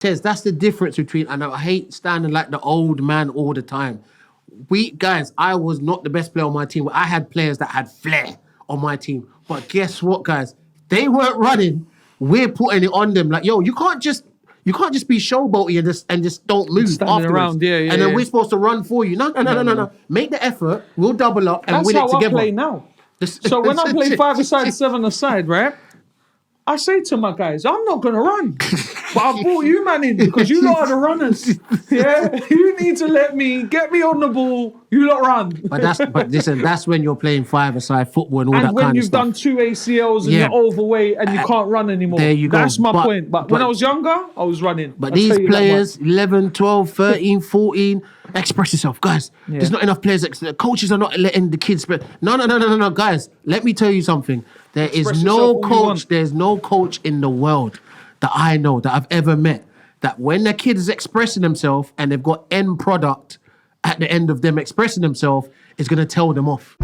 Tez, that's the difference between, and I hate standing like the old man all the time. Guys, I was not the best player on my team. I had players that had flair on my team. But guess what, guys? They weren't running. We're putting it on them. Like, yo, you can't just be showboaty and just don't move standing afterwards. Around, yeah. And then we're supposed to run for you. No. Make the effort. We'll double up and win it together. That's how I play now. So when I play 5-a-side, 7-a-side, right? I say to my guys, I'm not going to run. But I brought you, man, in because you lot are the runners. Yeah? You need to get me on the ball. You lot run. But listen, that's when you're playing 5-a-side football and all that kind of stuff. And when you've done 2 ACLs and you're overweight and you can't run anymore. There you go. That's my point. But when I was younger, I was running. But these players, 11, 12, 13, 14, express yourself. Guys, there's not enough players. The coaches are not letting the kids... No, guys. Let me tell you something. There's no coach in the world that I know, that I've ever met, that when the kid is expressing themselves and they've got end product at the end of them expressing themselves, is going to tell them off.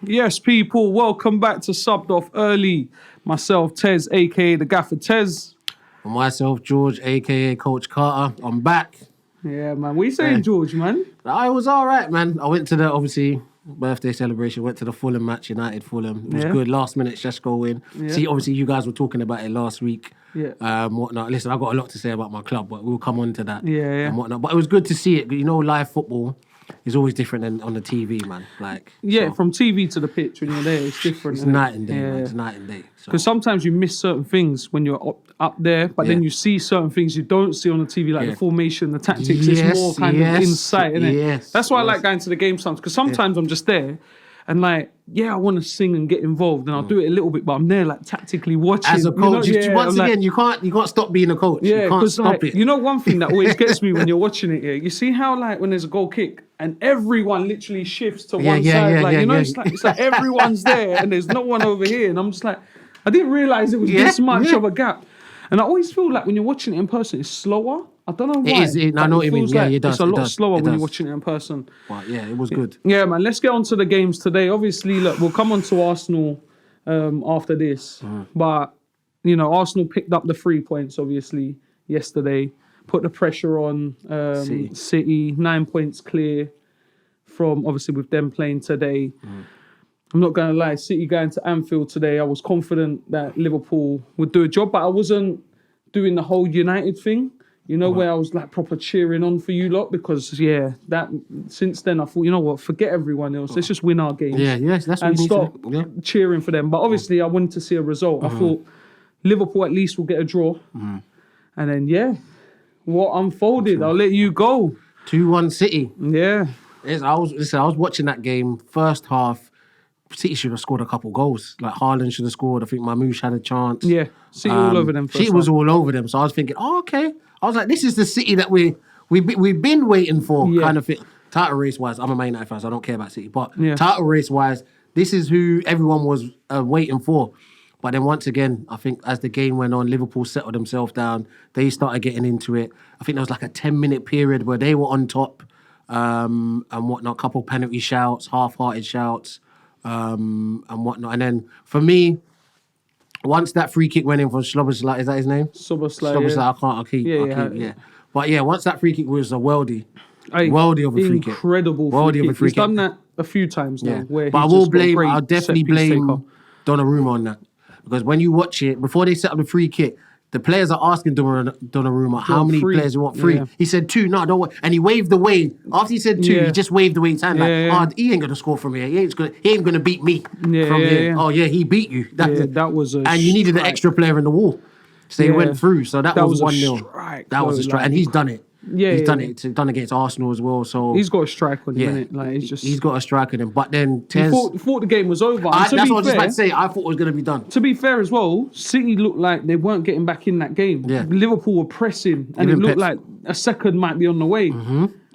Yes, people, welcome back to Subbed Off Early. Myself, Tez, a.k.a. the Gaffer Tez. And myself, George, a.k.a. Coach Carter. I'm back. Yeah, man. What are you saying, George, man? I was all right, man. I went to the, obviously, birthday celebration, went to the Fulham match, United Fulham. It was good. Last minute Sheshko win. Yeah. See, obviously, you guys were talking about it last week. Yeah. Whatnot. Listen, I've got a lot to say about my club, but we'll come on to that. Yeah. And whatnot. But it was good to see it. You know, live football is always different than on the TV, man. From TV to the pitch when you're there, it's different. It's night and day, man. It's night and day. Because sometimes you miss certain things when you're up there, but then you see certain things you don't see on the TV, like the formation, the tactics. It's more kind of insight, isn't it? Yes. That's why I like going to the game sometimes, because sometimes I'm just there and I want to sing and get involved, and I'll do it a little bit, but I'm there like tactically watching. As a coach, you can't stop being a coach. Yeah, you can't stop it. You know, one thing that always gets me when you're watching it, you see how like when there's a goal kick and everyone literally shifts to one side, it's like everyone's there and there's no one over here, and I'm just like, I didn't realise it was this much of a gap. And I always feel like when you're watching it in person, it's slower. I don't know why. It is. I know what you mean. Yeah, it does. It's a lot slower when you're watching it in person. Well, yeah, it was good. Yeah, man. Let's get on to the games today. Obviously, look, we'll come on to Arsenal after this. But, you know, Arsenal picked up the 3 points, obviously, yesterday. Put the pressure on City. 9 points clear from, obviously, with them playing today. I'm not going to lie, City going to Anfield today, I was confident that Liverpool would do a job, but I wasn't doing the whole United thing, you know, where I was like proper cheering on for you lot, because, since then I thought, you know what, forget everyone else, let's just win our games. That's what and stop cheering for them. But obviously I wanted to see a result. I thought Liverpool at least will get a draw. And then, what unfolded, I'll let you go. 2-1 City. Yeah. I was watching that game, first half. City should have scored a couple goals. Like Haaland should have scored. I think Mamouche had a chance. Yeah, City all over them. City was all over them. So I was thinking, okay. I was like, this is the City that we've been waiting for, kind of thing. Title race wise, I'm a Man United fan, so I don't care about City. But title race wise, this is who everyone was waiting for. But then once again, I think as the game went on, Liverpool settled themselves down. They started getting into it. I think there was like a 10-minute period where they were on top and whatnot. A couple penalty shouts, half-hearted shouts. And whatnot. And then for me, once that free kick went in from Szoboszlai, is that his name? Szoboszlai, I'll keep. But once that free kick was a worldie of a free kick. Incredible free kick. He's done that a few times now. But I'll definitely blame Donnarumma on that. Because when you watch it, before they set up the free kick, the players are asking Donnarumma how many players you want free. Yeah. He said 2. No, don't. And he waved away. After he said 2, he just waved away his hand he ain't gonna score from here. He ain't gonna beat me from here. Oh yeah, he beat you. That was a and you needed an extra player in the wall, so he went through. So that was 1-0. That was a strike, and he's done it. He's done it. He's done against Arsenal as well. So he's got a strike on him, innit? Like he's got a strike on him. But then Tez, he thought the game was over. That's what I was just about to say. I thought it was going to be done. To be fair as well, City looked like they weren't getting back in that game. Yeah. Liverpool were pressing, and it looked like a second might be on the way.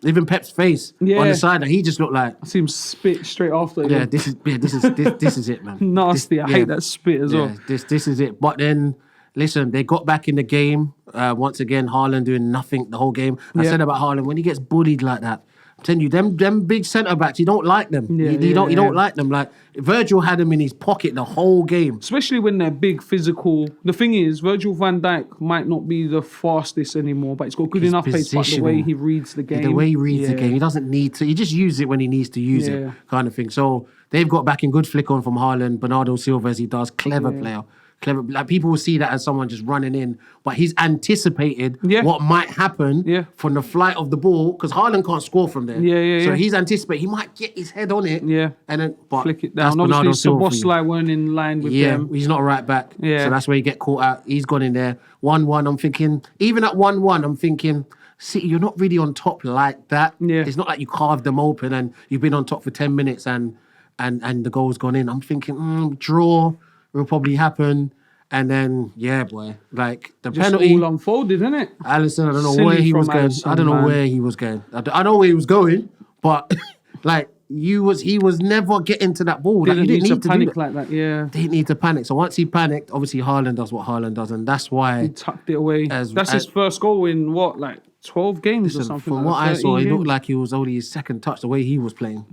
Even Pep's face on the side, he just looked like. I see him spit straight after. Yeah, this is it, man. Nasty. I hate that spit as well. This is it. But then. Listen, they got back in the game. Once again, Haaland doing nothing the whole game. I said about Haaland, when he gets bullied like that, telling you, them big centre backs, you don't like them. You don't like them. Like Virgil had them in his pocket the whole game, especially when they're big, physical. The thing is, Virgil van Dijk might not be the fastest anymore, but he's got good enough pace. But the way he reads the game, the game, he doesn't need to. He just uses it when he needs to use it, kind of thing. So they've got back in good flick on from Haaland, Bernardo Silva as he does, clever player. Clever, like people will see that as someone just running in, but he's anticipated what might happen from the flight of the ball because Haaland can't score from there. So he's anticipated he might get his head on it. And then flick it down. Obviously, Szoboszlai weren't in line with them. He's not right back. So that's where you get caught out. He's gone in there 1-1. I'm thinking even at 1-1, I'm thinking City, you're not really on top like that. It's not like you carved them open and you've been on top for 10 minutes and the goal's gone in. I'm thinking draw will probably happen. And then, like the just penalty. all unfolded, isn't it? Alisson, I don't know where he was going. I don't know where he was going. I know where he was going, but like he was never getting to that ball. Didn't didn't need to panic like that, Didn't need to panic. So once he panicked, obviously Haaland does what Haaland does, and that's why he tucked it away. That's his first goal in 12 games or something. From what I saw, it looked like it was only his second touch, the way he was playing.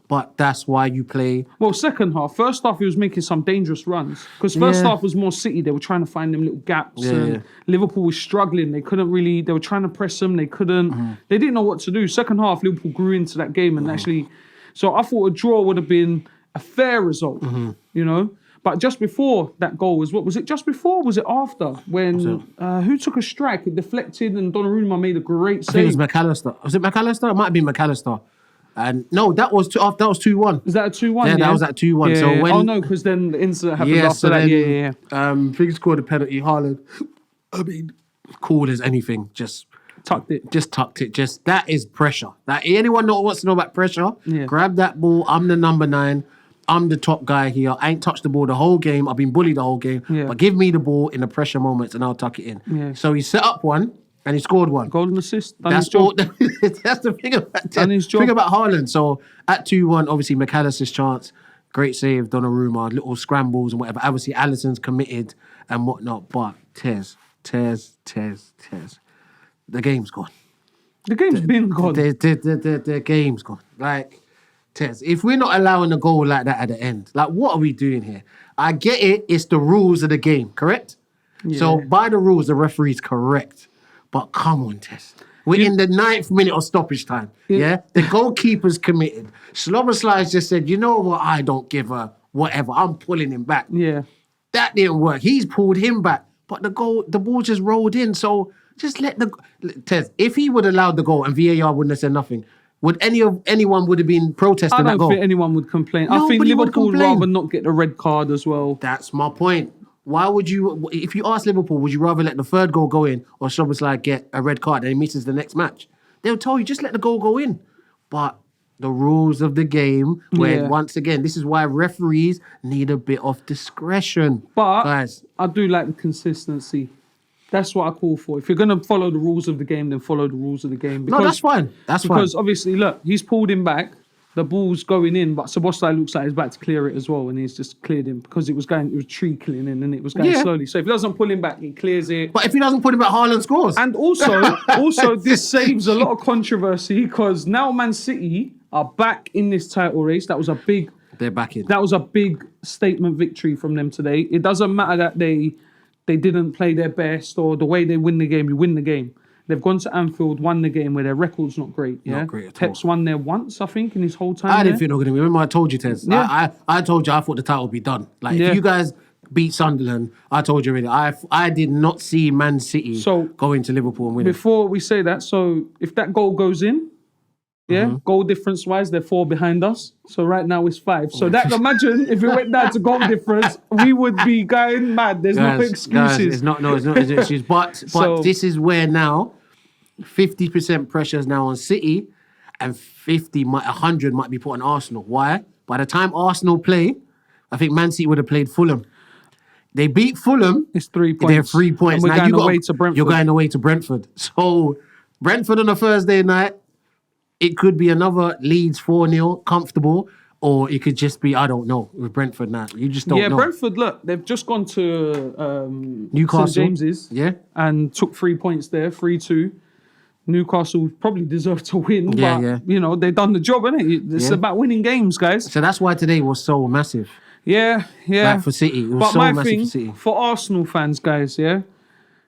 But that's why you play. Well, second half. First half, he was making some dangerous runs. Because first half was more City. They were trying to find them little gaps. And Liverpool was struggling. They couldn't really... They were trying to press them. They couldn't... They didn't know what to do. Second half, Liverpool grew into that game and actually... So I thought a draw would have been a fair result, you know? But just before that goal was it just before or was it after? When who took a strike, it deflected and Donnarumma made a great save. I think it was McAllister. Was it McAllister? It might have been McAllister. And no, that was 2-1. Is that a 2-1? Yeah, that was at 2-1. So when no, because then the incident happened after that. I think he scored a penalty. Haaland, I mean, cool as anything. Just tucked it. Just that is pressure. Like anyone wants to know about pressure? Grab that ball. I'm the number 9. I'm the top guy here. I ain't touched the ball the whole game. I've been bullied the whole game. But give me the ball in the pressure moments and I'll tuck it in. So he set up one and he scored one. Golden assist. That's the thing about Haaland. So at 2-1, obviously McAllister's chance. Great save, Donnarumma, little scrambles and whatever. Obviously Alisson's committed and whatnot. But Tez. The game's gone. The game's been gone. The game's gone. Like... Tez, if we're not allowing a goal like that at the end, like what are we doing here? I get it, it's the rules of the game, correct? So by the rules, the referee's correct. But come on, Tez. We're in the 9th minute of stoppage time. The goalkeeper's committed. Szoboszlai just said, you know what, I don't give a whatever. I'm pulling him back. That didn't work. He's pulled him back. But the ball just rolled in. So just let Tez, if he would have allowed the goal and VAR wouldn't have said nothing, would anyone would have been protesting that goal? I don't think anyone would complain. I think Liverpool would rather not get the red card as well. That's my point. Why would you, if you ask Liverpool, would you rather let the third goal go in or Szoboszlai get a red card and he misses the next match? They'll tell you, just let the goal go in. But the rules of the game, where once again, this is why referees need a bit of discretion. But guys, I do like the consistency. That's what I call for. If you're going to follow the rules of the game, then follow the rules of the game. No, that's fine. Because obviously, look, he's pulled him back. The ball's going in, but Szoboszlai looks like he's about to clear it as well, and he's just cleared him because it was trickling in and it was going slowly. So if he doesn't pull him back, he clears it. But if he doesn't pull him back, Haaland scores. And also this saves a lot of controversy because now Man City are back in this title race. They're back in. That was a big statement victory from them today. It doesn't matter that they didn't play their best or the way they win the game, you win the game. They've gone to Anfield, won the game where their record's not great. Not great at all. Pep's won there once, I think, in his whole time. I didn't think they were going to win. Remember I told you, Tez? I told you I thought the title would be done. Like, if you guys beat Sunderland, I told you already, I did not see Man City going to Liverpool and winning. Before we say that, so if that goal goes in, goal difference-wise, they're 4 behind us. So right now it's 5. So imagine if it went down to goal difference, we would be going mad. There's no excuses. Guys, it's not an excuse. But this is where now 50% pressure is now on City and 100 might be put on Arsenal. Why? By the time Arsenal play, I think Man City would have played Fulham. They beat Fulham. It's 3 points. They're 3 points. And we're going away to Brentford. You're going away to Brentford. So Brentford on a Thursday night, it could be another Leeds 4-0, comfortable, or it could just be, I don't know, with Brentford now. You just don't know. Yeah, Brentford, look, they've just gone to Newcastle. St James's and took 3 points there, 3-2. Newcastle probably deserve to win, Yeah, but you know they've done the job, innit? It's about winning games, guys. So that's why today was so massive. Yeah. Like for City, it was But so my massive thing for City. for Arsenal fans, guys,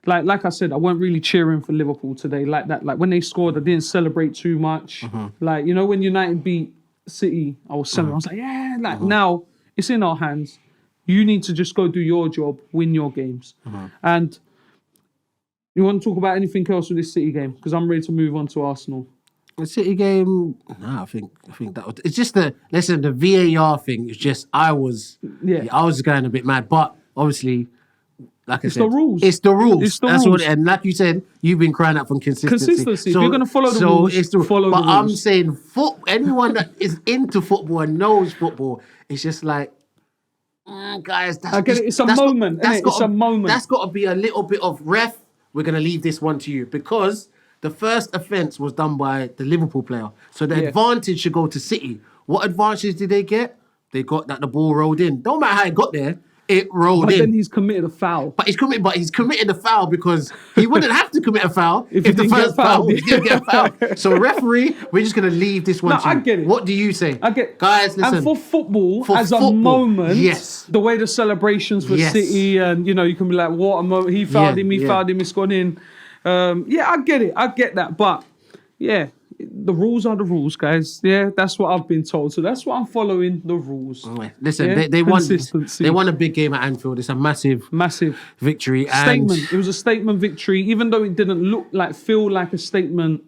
like I said, I weren't really cheering for Liverpool today like that. Like when they scored, I didn't celebrate too much. Like, you know, when United beat City, I was celebrating. I was like, yeah, like now it's in our hands. You need to just go do your job, win your games. And you want to talk about anything else with this City game? Because I'm ready to move on to Arsenal. The City game, I think that was, it's just the VAR thing. It's just I was going a bit mad, but obviously, like I said, the rules. It's the rules. It's the That's rules. what, and like you said, you've been crying out for consistency. If you're going to follow the rules, it's the follow the But rules. I'm saying, anyone that is into football and knows football, it's just like, guys, that's I get it. It's a moment. It's a moment. That's got to be a little bit of ref. We're going to leave this one to you because the first offence was done by the Liverpool player. So the advantage should go to City. What advantage did they get? They got that the ball rolled in. Don't matter how it got there, it rolled in. But then he's committed a foul. But he's committed a foul because he wouldn't have to commit a foul if the didn't first get fouled. foul he didn't get a foul. So referee, we're just going to leave this one to you. I get it. What do you say? I get Guys, listen. And for football, For as football, a moment, yes. the way the celebrations for City and, you know, you can be like, what a moment. He fouled him, fouled him, it's gone in. I get it. I get that. But, the rules are the rules, guys. Yeah, that's what I've been told. So that's what I'm following, the rules. Listen, they won a big game at Anfield. It's a massive victory. Statement. It was a statement victory, even though it didn't feel like a statement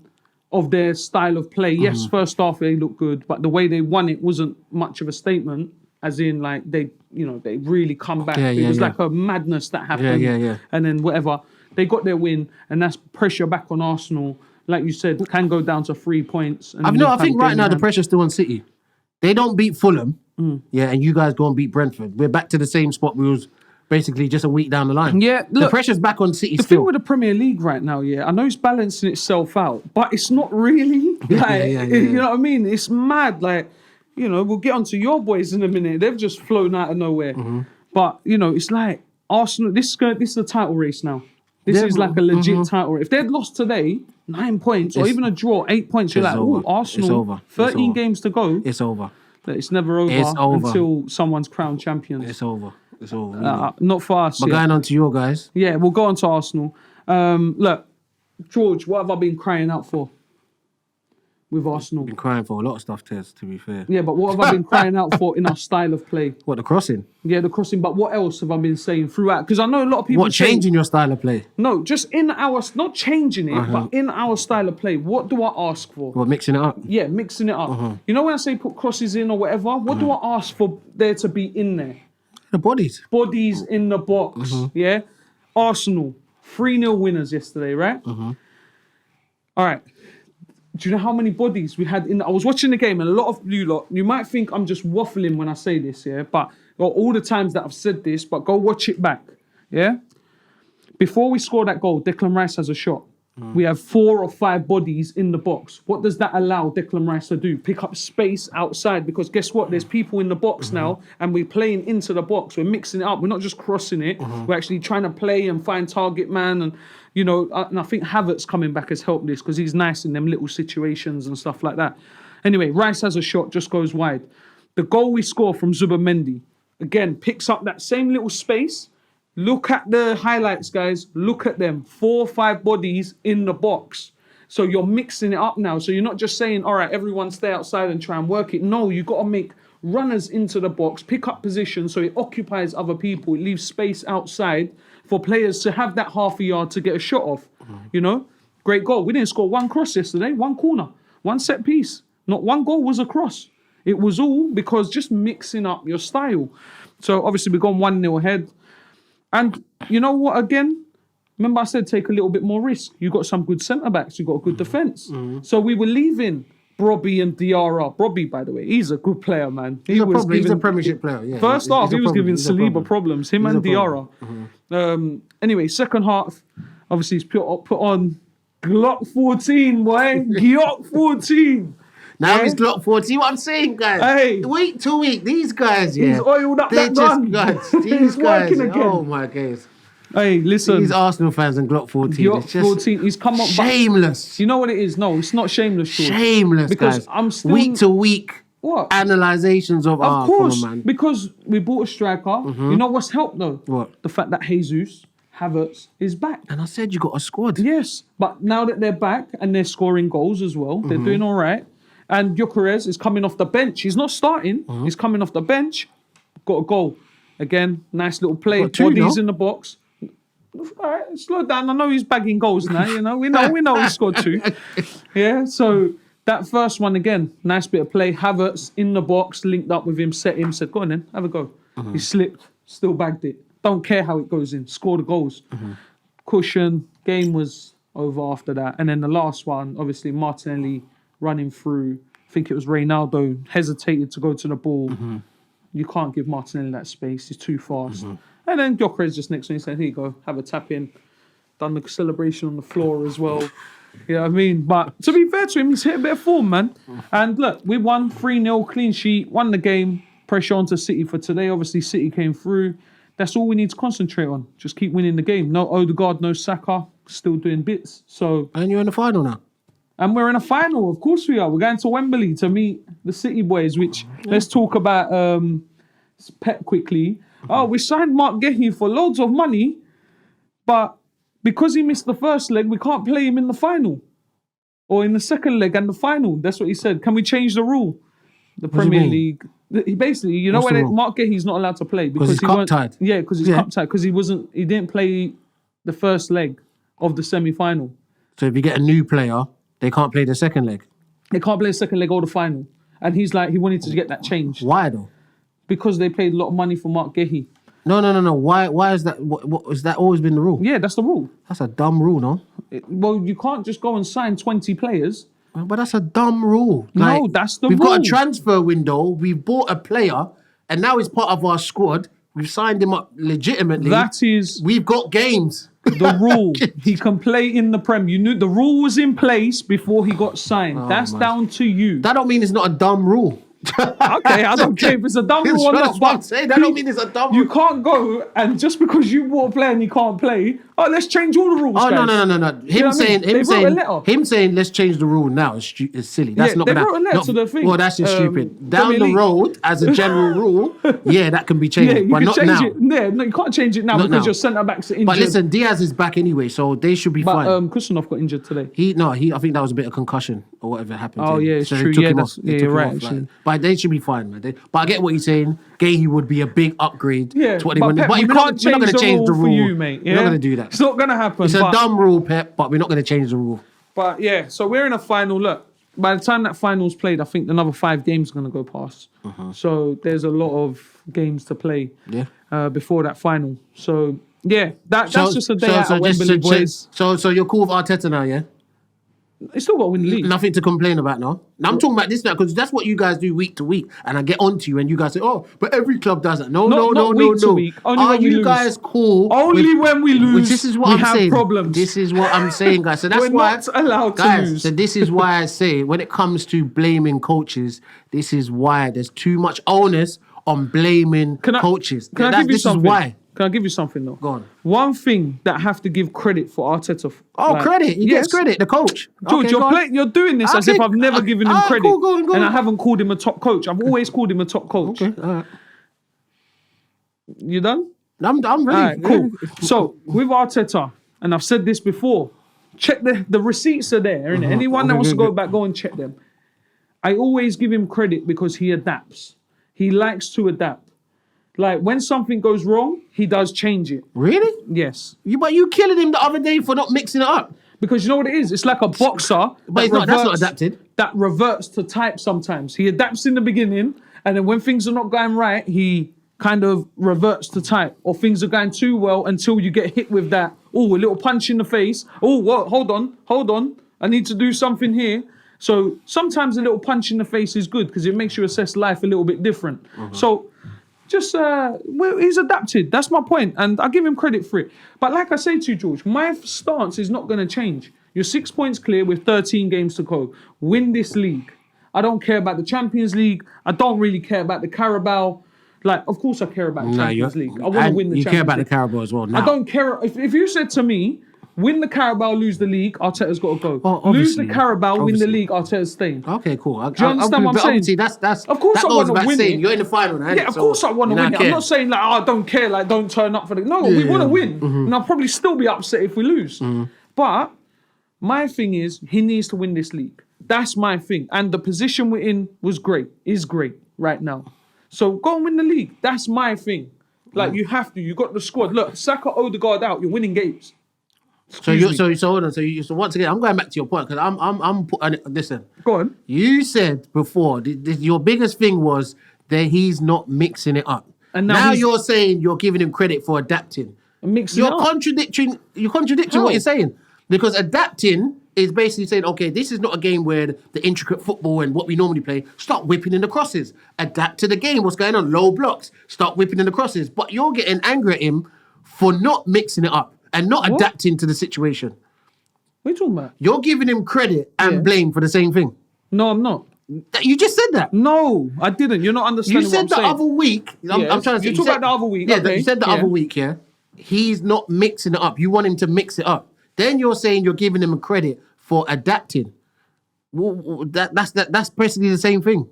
of their style of play. Yes, first half they looked good, but the way they won it wasn't much of a statement. As in, like they really come back. It was like a madness that happened. And then whatever, they got their win, and that's pressure back on Arsenal. Like you said, can go down to 3 points. And I think right now the pressure's still on City. They don't beat Fulham, and you guys go and beat Brentford. We're back to the same spot we was basically just a week down the line. Yeah, look, the pressure's back on City still. The thing with the Premier League right now, I know it's balancing itself out, but it's not really. You know what I mean? It's mad. Like, you know, we'll get onto your boys in a minute. They've just flown out of nowhere. But, you know, it's like Arsenal, this is the title race now. This is like a legit title. If they'd lost today, 9 points, or even a draw, 8 points, you're like, oh, Arsenal, it's over. 13 games to go. It's over. It's never over until someone's crowned champions. It's over. It's over. Not for us. But going on to your guys. Yeah, we'll go on to Arsenal. Look, George, what have I been crying out for with Arsenal? Been crying for a lot of stuff, Tez, to be fair. Yeah, but what have I been crying out for in our style of play? What, the crossing? Yeah, the crossing. But what else have I been saying throughout? Because I know a lot of people changing your style of play? No, just in our... Not changing it, but in our style of play. What do I ask for? What, mixing it up? Yeah, mixing it up. You know when I say put crosses in or whatever? What do I ask for there to be in there? The bodies. Bodies in the box, yeah? Arsenal, 3-0 winners yesterday, right? All right. Do you know how many bodies we had in? I was watching the game, and a lot of you lot, you might think I'm just waffling when I say this, but all the times that I've said this, but go watch it back, Before we score that goal, Declan Rice has a shot. We have 4 or 5 bodies in the box. What does that allow Declan Rice to do? Pick up space outside, because guess what? There's people in the box now, and we're playing into the box. We're mixing it up. We're not just crossing it. We're actually trying to play and find target man. And, you know, and I think Havertz coming back has helped this, because he's nice in them little situations and stuff like that. Anyway, Rice has a shot, just goes wide. The goal we score from Zubimendi, again, picks up that same little space. Look at the highlights, guys. Look at them. 4 or 5 bodies in the box. So you're mixing it up now. So you're not just saying, all right, everyone stay outside and try and work it. No, you've got to make runners into the box, pick up position so it occupies other people. It leaves space outside for players to have that half a yard to get a shot off. You know? Great goal. We didn't score 1 cross yesterday, 1 corner, 1 set piece. Not 1 goal was a cross. It was all because just mixing up your style. So obviously we've gone 1-0 ahead. And you know what, again? Remember I said take a little bit more risk. You got some good centre-backs. You got a good defence. So we were leaving Brobbey and Diarra. Brobbey, by the way, he's a good player, man. He's a Premiership player, yeah. First half, he was giving Saliba problems. Him and Diarra. Anyway, second half, obviously he's put on Glock 14, boy. Glock 14. Now he's Glock 14. See what I'm saying, guys? Hey. Week to week, these guys, He's oiled up that run. These guys, working again. oh my days. Hey, listen. These Arsenal fans and Glock 14. Glock It's just 14. He's come up. shameless. You know what it is? No, it's not shameless. George. Shameless, because guys. I'm still week to week. What? Analyzations of Of course, man. because we bought a striker. You know what's helped though? What? The fact that Jesus Havertz is back. And I said you got a squad. Yes, but now that they're back and they're scoring goals as well, they're doing all right. And Gyökeres is coming off the bench. He's not starting. He's coming off the bench. Got a goal. Again, nice little play. Bodies in the box. All right, slow down. I know he's bagging goals now. You know, we know he scored 2. Yeah, so that first one again, nice bit of play. Havertz in the box, linked up with him, set him, said, "Go on then, have a go." He slipped, still bagged it. Don't care how it goes in. Score the goals. Cushion. Game was over after that. And then the last one, obviously Martinelli running through. I think it was Reynaldo hesitated to go to the ball. You can't give Martinelli that space. He's too fast. And then Gyökeres just next to me said, "Here you go, have a tap in." Done the celebration on the floor as well. You know what I mean? But to be fair to him, he's hit a bit of form, man. And look, we won 3-0, clean sheet, won the game. Pressure onto City for today. Obviously, City came through. That's all we need to concentrate on. Just keep winning the game. No Odegaard, no Saka. Still doing bits. So, And you're in the final now. and we're in a final. Of course we are. We're going to Wembley to meet the City boys, which let's talk about Pep quickly. Oh, we signed Marc Guéhi for loads of money, but because he missed the first leg, we can't play him in the final. Or in the second leg and the final. That's what he said. Can we change the rule? The Premier League. He basically, you know, when Marc Guéhi's not allowed to play because he's cup-tied. Yeah, because he's cup-tied. Because he didn't play the first leg of the semi-final. So if you get a new player, they can't play the second leg. They can't play the second leg or the final. And he's like, he wanted to get that changed. Why though? Because they paid a lot of money for Marc Guéhi. No. Why is that? What has that always been the rule? Yeah, that's the rule. That's a dumb rule, no? Well, you can't just go and sign 20 players. But that's a dumb rule. No, that's the We've rule. got a transfer window. We've bought a player, and now he's part of our squad. We've signed him up legitimately. That is We've got games. the rule. He can play in the Prem. You knew the rule was in place before he got signed. That's down to you. That don't mean it's not a dumb rule. Okay, I don't care if it's a dumb rule or not. That's what I'm saying. That don't mean it's a dumb rule. You can't go and just because you bought a player and he can't play, let's change all the rules. Oh guys. no! Him saying let's change the rule now is silly. That's not they gonna. wrote a letter to the thing. Well, that's just stupid. Down Premier the League. road, as a general rule, yeah, that can be changed, You but can not change now. it. Yeah, no, you can't change it now Not because now. your centre backs are injured. But listen, Diaz is back anyway, so they should be but fine. Kusanov got injured today. I think that was a bit of concussion or whatever happened. Oh, to him. yeah, it's so true. They took Yeah, him that's- off. They yeah, took him right, off, actually. but they should be fine, man. But I get what you're saying. Guéhi would be a big upgrade. Yeah, to what they but want. Pep, But we we're can't not going to change rule the rule for you, mate. Yeah? We're not going to do that. It's not going to happen. It's a dumb rule, Pep, but we're not going to change the rule. But yeah, so we're in a final. Look, by the time that final's played, I think another 5 games are going to go past. So there's a lot of games to play before that final. So yeah, that's just a day out at Wembley, boys. So you're cool with Arteta now, yeah? They still got to win the league. Nothing to complain about now. Now I'm talking about this now because that's what you guys do week to week, and I get onto you and you guys say, "Oh, but every club does it." No. Not week to week. Only Are when we you lose. guys cool? Only when we lose, This is what we I'm have saying. problems. This is what I'm saying, guys. So that's We're why, not allowed to guys. lose. So this is why I say, when it comes to blaming coaches, this is why there's too much onus on blaming coaches. Can I give you this something? is why. Can I give you something though? Go on. One thing that I have to give credit for Arteta. Credit. He gets credit. The coach. George, Okay, you're doing this as Okay. if I've never given him credit. Cool, go on. And I haven't called him a top coach. I've always called him a top coach. Okay, all right. You done? I'm ready. All right, cool. So with Arteta, and I've said this before, check the receipts are there, innit? Anyone that wants to go back, go and check them. I always give him credit because he adapts. He likes to adapt. Like when something goes wrong, he does change it. Really? Yes. But you killing him the other day for not mixing it up. Because you know what it is? It's like a boxer. But that's not adapted. That reverts to type sometimes. He adapts in the beginning, and then when things are not going right, he kind of reverts to type. Or things are going too well until you get hit with that. Oh, a little punch in the face. Oh, what? Hold on. I need to do something here. So sometimes a little punch in the face is good because it makes you assess life a little bit different. So just, he's adapted. That's my point. And I give him credit for it. But like I say to you, George, my stance is not going to change. You're 6 points clear with 13 games to go. Win this league. I don't care about the Champions League. I don't really care about the Carabao. Like, of course I care about the Champions League. I want to win the Champions League. You care about the Carabao as well now. I don't care. If you said to me, win the Carabao, lose the league, Arteta's got to go. Well, lose the Carabao, win the league, Arteta's staying. Okay, cool. Do you understand what I'm saying? Obviously, that's of course that I want to win it. You're in the final, right? Yeah, of course I want to win it. I'm not saying like, I don't care, like, don't turn up for the... No, we want to win. And I'll probably still be upset if we lose. But my thing is, he needs to win this league. That's my thing. And the position we're in is great right now. So go and win the league. That's my thing. Like, you have to. You got the squad. Look, Saka, Odegaard out. You're winning games. So hold on. So once again, I'm going back to your point because listen. Go on. You said before your biggest thing was that he's not mixing it up, and now you're saying you're giving him credit for adapting. You're contradicting what you're saying because adapting is basically saying, okay, this is not a game where the intricate football and what we normally play. Stop whipping in the crosses. Adapt to the game. What's going on? Low blocks. Stop whipping in the crosses. But you're getting angry at him for not mixing it up. And not adapting to the situation. What are you talking about? You're giving him credit and blame for the same thing. No, I'm not. You just said that. No, I didn't. You're not understanding you said what I'm saying. the other week. I'm trying to say. You talk about the other week. Yeah, okay. you said the other week, yeah. He's not mixing it up. You want him to mix it up. Then you're saying you're giving him credit for adapting. That's basically the same thing.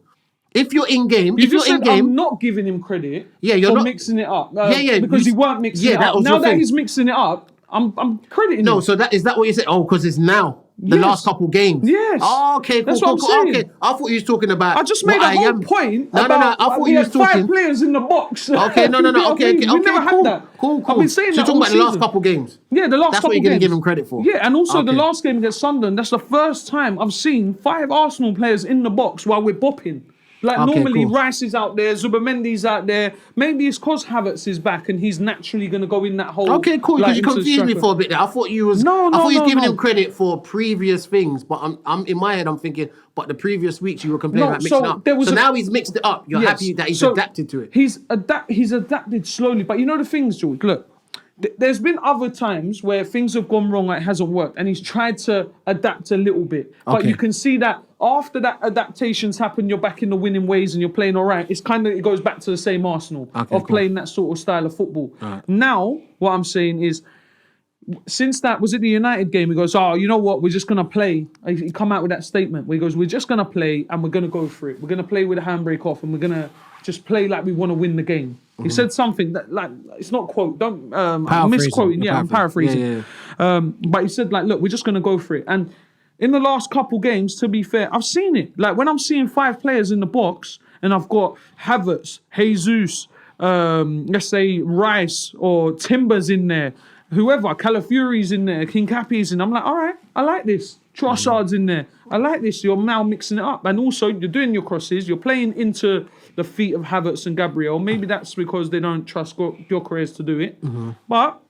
If you're in game, I'm not giving him credit. Yeah, you're not mixing it up. Because he weren't mixing it up. Now that he's mixing it up, I'm crediting him. No, so is that what you said? Oh, because it's now the last couple games. Yes. Oh, okay, cool. That's what I'm saying. Okay. I thought you was talking about. I just made a whole point. No. I thought you was talking 5 players in the box. Okay, no. Okay. We never had that. Cool. I've been saying so you're talking about the last couple games. Yeah, the last couple games. That's what you're going to give him credit for. Yeah, and also the last game against Sunderland. That's the first time I've seen 5 Arsenal players in the box while we're bopping. Like normally, cool. Rice is out there, Zubamendi's out there. Maybe it's because Havertz is back and he's naturally going to go in that hole. Okay, cool. Because you confused me for a bit there. I thought you was. I thought you was giving him credit for previous things, but I'm in my head. I'm thinking, but the previous weeks you were complaining about mixing up. So now he's mixed it up. You're happy that he's adapted to it. He's adapted slowly, but you know the things, George. Look. There's been other times where things have gone wrong, it hasn't worked, and he's tried to adapt a little bit. But you can see that after that adaptations happen, you're back in the winning ways and you're playing all right. It's it goes back to the same Arsenal playing that sort of style of football. Right. Now, what I'm saying is, since that, was it the United game? He goes, oh, you know what, we're just going to play. He come out with that statement where he goes, we're just going to play and we're going to go for it. We're going to play with a handbrake off and we're going to just play like we want to win the game. He said something that, like, it's not quote, don't, I'm misquoting, I'm paraphrasing. But he said, like, look, we're just going to go for it. And in the last couple games, to be fair, I've seen it. Like, when I'm seeing 5 players in the box and I've got Havertz, Jesus, let's say Rice or Timbers in there, whoever, Calafiori's in there, King Cappy's in there, I'm like, all right, I like this. Trossard's in there. I like this. You're now mixing it up. And also, you're doing your crosses. You're playing into the feet of Havertz and Gabriel. Maybe that's because they don't trust Gyökeres to do it. But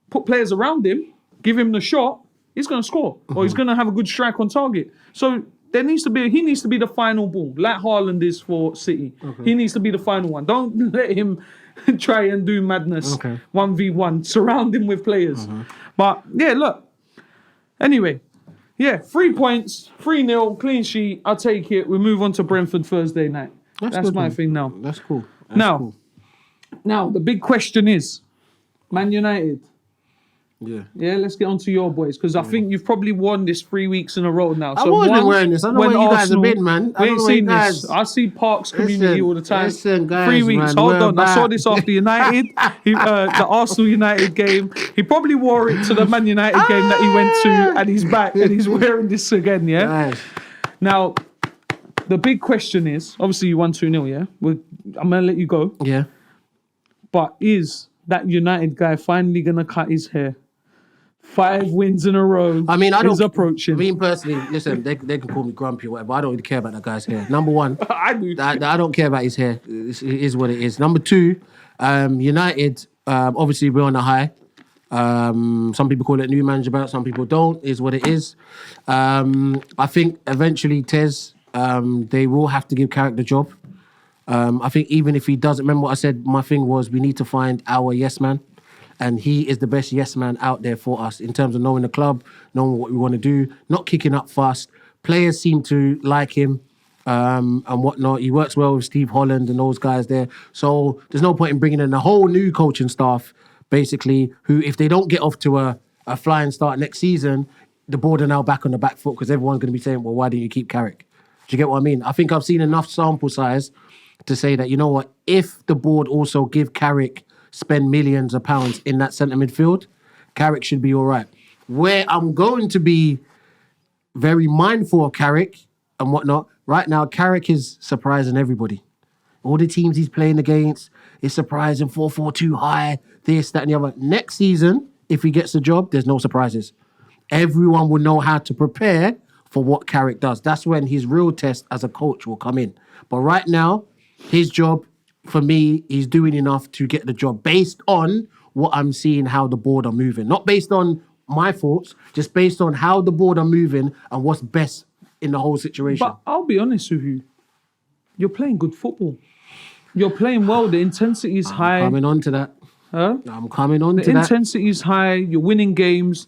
put players around him, give him the shot, he's going to score. Or he's going to have a good strike on target. So he needs to be the final ball, like Haaland is for City. He needs to be the final one. Don't let him try and do madness 1v1. Surround him with players. But, yeah, look. Anyway. Yeah, 3 points, 3-0, clean sheet. I'll take it. We move on to Brentford Thursday night. That's my thing now. That's cool. Now, the big question is, Man United. Yeah, let's get on to your boys, because I think you've probably won this 3 weeks in a row now. I've always been wearing this. I don't know where you guys have been, man. We ain't seen this. I see Park's community all the time. Listen, guys, 3 weeks. Man, hold on. I saw this after United, the Arsenal United game. He probably wore it to the Man United game that he went to, and he's back, and he's wearing this again, yeah? Nice. Now, the big question is, obviously you won 2-0, yeah? I'm going to let you go. Yeah. But is that United guy finally going to cut his hair? 5 wins in a row. I mean, is approaching. Me personally, listen, they can call me grumpy or whatever. I don't really care about that guy's hair. Number one, I do. I don't care about his hair. It is what it is. Number 2, United, obviously we're on a high. Some people call it new manager bout, some people don't. Is what it is. I think eventually Tez, they will have to give Carrick the job. I think even if he doesn't, remember what I said, my thing was we need to find our yes man. And he is the best yes man out there for us in terms of knowing the club, knowing what we want to do, not kicking up fast. Players seem to like him. and whatnot. He works well with Steve Holland and those guys there. So there's no point in bringing in a whole new coaching staff, basically, who, if they don't get off to a flying start next season, the board are now back on the back foot because everyone's going to be saying, well, why didn't you keep Carrick? Do you get what I mean? I think I've seen enough sample size to say that, you know what, if the board also give Carrick, spend millions of pounds in that centre midfield, Carrick should be all right. Where I'm going to be very mindful of Carrick and whatnot, right now, Carrick is surprising everybody. All the teams he's playing against is surprising, 4-4-2 high, this, that, and the other. Next season, if he gets the job, there's no surprises. Everyone will know how to prepare for what Carrick does. That's when his real test as a coach will come in. But right now, his job, for me, he's doing enough to get the job based on what I'm seeing, how the board are moving. Not based on my thoughts, just based on how the board are moving and what's best in the whole situation. But I'll be honest with you, you're playing good football. You're playing well. The intensity is high. I'm coming on to that. Huh? I'm coming on to The that. intensity is high. You're winning games.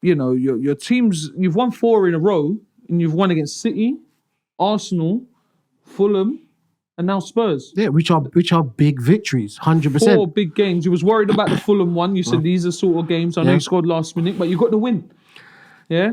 You know, your teams, you've won 4 in a row, and you've won against City, Arsenal, Fulham, and now Spurs. Yeah, which are big victories, 100%. 4 big games. You was worried about the Fulham one. You said these are sort of games. I know you scored last minute, but you got the win. Yeah?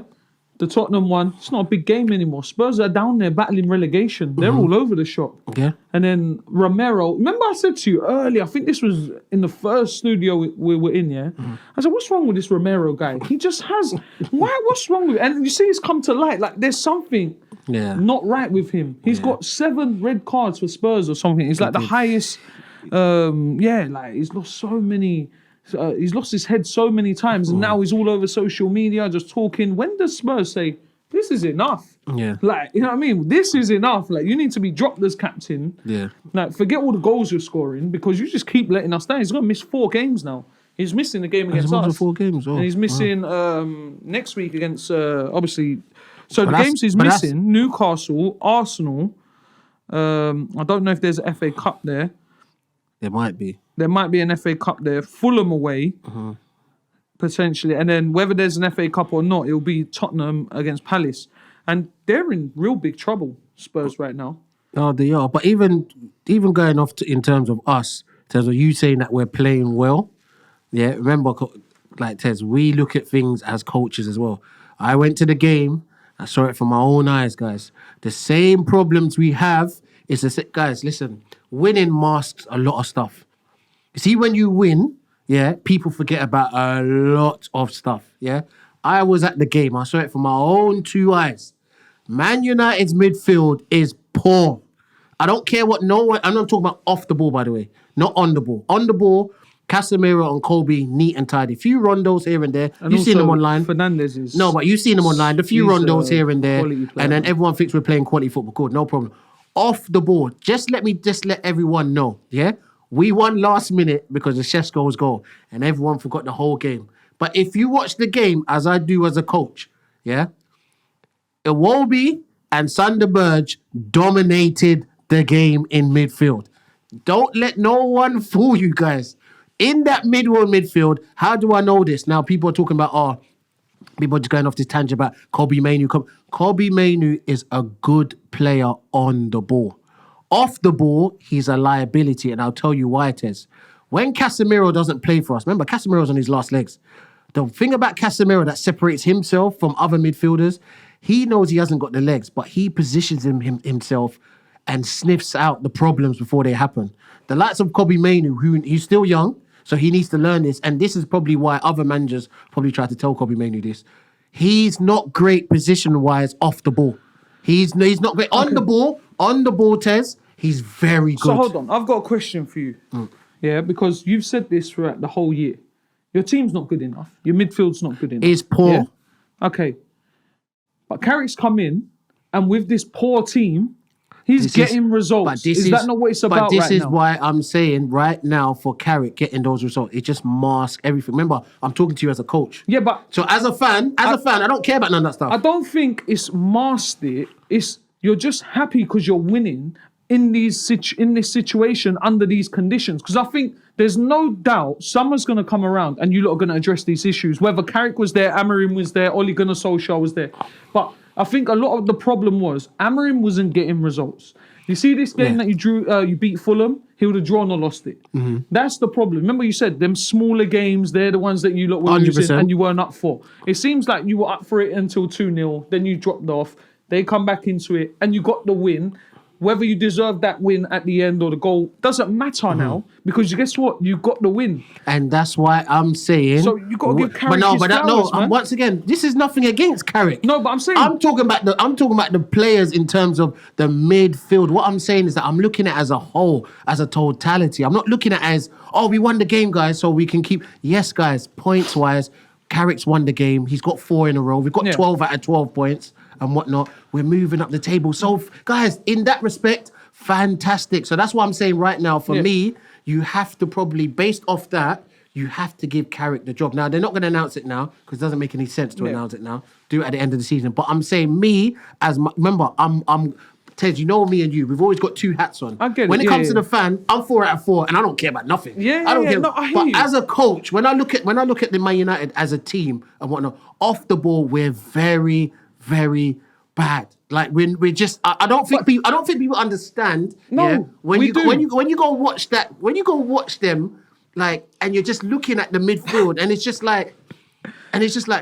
The Tottenham one, it's not a big game anymore. Spurs are down there battling relegation. They're all over the shop. Yeah. And then Romero, remember I said to you earlier, I think this was in the first studio we were in, yeah? I said, what's wrong with this Romero guy? He just has, what's wrong with it? And you see it's come to light, like there's something not right with him. He's got 7 red cards for Spurs or something. He's like the highest, like he's lost so many... he's lost his head so many times, and now he's all over social media just talking. When does Spurs say, this is enough? Yeah. Like, you know what I mean? This is enough. Like, you need to be dropped as captain. Yeah. Like, forget all the goals you're scoring because you just keep letting us down. He's going to miss 4 games now. He's missing the game against us. 4 games. And he's missing next week against, obviously... So the games he's missing, Newcastle, Arsenal. I don't know if there's an FA Cup there. There might be. There might be an FA Cup there. Fulham away, potentially. And then whether there's an FA Cup or not, it'll be Tottenham against Palace. And they're in real big trouble, Spurs, right now. Oh, they are. But even going off in terms of us, in terms of you saying that we're playing well, yeah, remember, like Tez, we look at things as coaches as well. I went to the game. I saw it from my own eyes, guys. The same problems we have is guys, listen, winning masks a lot of stuff. You see, when you win, yeah, people forget about a lot of stuff, yeah? I was at the game. I saw it from my own 2 eyes. Man United's midfield is poor. I don't care what I'm not talking about off the ball, by the way. Not on the ball. On the ball, Casemiro and Kobbie, neat and tidy. Few rondos here and there. And you've seen them online. Fernandes is... No, but you've seen them online. The few rondos here and there. And then everyone thinks we're playing quality football. Good, no problem. Off the ball, just let everyone know, yeah? We won last minute because of Šeško's goal, and everyone forgot the whole game. But if you watch the game, as I do as a coach, yeah? Iwobi and Sander Berge dominated the game in midfield. Don't let no one fool you guys. In that midfield, how do I know this? Now, people are talking about, people are just going off this tangent about Kobbie Mainoo. Kobbie Mainoo is a good player on the ball. Off the ball, he's a liability, and I'll tell you why, Tez. When Casemiro doesn't play for us, remember, Casemiro's on his last legs. The thing about Casemiro that separates himself from other midfielders, he knows he hasn't got the legs, but he positions himself and sniffs out the problems before they happen. The likes of Kobbie Mainoo, he's still young, so he needs to learn this, and this is probably why other managers probably try to tell Kobbie Mainoo this. He's not great position-wise off the ball. He's not great on the ball, Tez. He's very good. So hold on, I've got a question for you. Yeah, because you've said this throughout the whole year. Your team's not good enough. Your midfield's not good enough. It's poor. Yeah? Okay. But Carrick's come in, and with this poor team, he's getting results. Is that not what it's about right now? But this is why I'm saying right now for Carrick getting those results, it just masks everything. Remember, I'm talking to you as a coach. Yeah, but... So as a fan, I don't care about none of that stuff. I don't think it's masked it. It's you're just happy because you're winning in this situation under these conditions. Because I think there's no doubt someone's going to come around and you lot are going to address these issues. Whether Carrick was there, Amorim was there, Ole Gunnar Solskjaer was there. But I think a lot of the problem was Amorim wasn't getting results. You see this game that you beat Fulham, he would have drawn or lost it. That's the problem. Remember you said them smaller games, they're the ones that you lot were losing and you weren't up for. It seems like you were up for it until 2-0, then you dropped off, they come back into it and you got the win. Whether you deserve that win at the end or the goal doesn't matter now because guess what? You got the win. And that's why I'm saying... So you got to give Carrick his flowers, man. Once again, this is nothing against Carrick. No, but I'm saying... I'm talking about the players in terms of the midfield. What I'm saying is that I'm looking at it as a whole, as a totality. I'm not looking at it as, we won the game, guys, so we can keep... Yes, guys, points-wise, Carrick's won the game. He's got 4 in a row. We've got 12 out of 12 points and whatnot. We're moving up the table. So, guys, in that respect, fantastic. So that's what I'm saying right now. For me, you have to probably, based off that, you have to give Carrick the job. Now, they're not going to announce it now because it doesn't make any sense to announce it now. Do it at the end of the season. But I'm saying remember, I'm Tez, you know me and you, we've always got 2 hats on. I get it. When it comes to the fan, I'm 4 out of 4 and I don't care about nothing. I don't care. No, I hear but you. as a coach, when I look at the Man United as a team and whatnot, off the ball, we're very, very bad. Like we're just I don't think people understand. No, when you go watch them, like, and you're just looking at the midfield and it's just like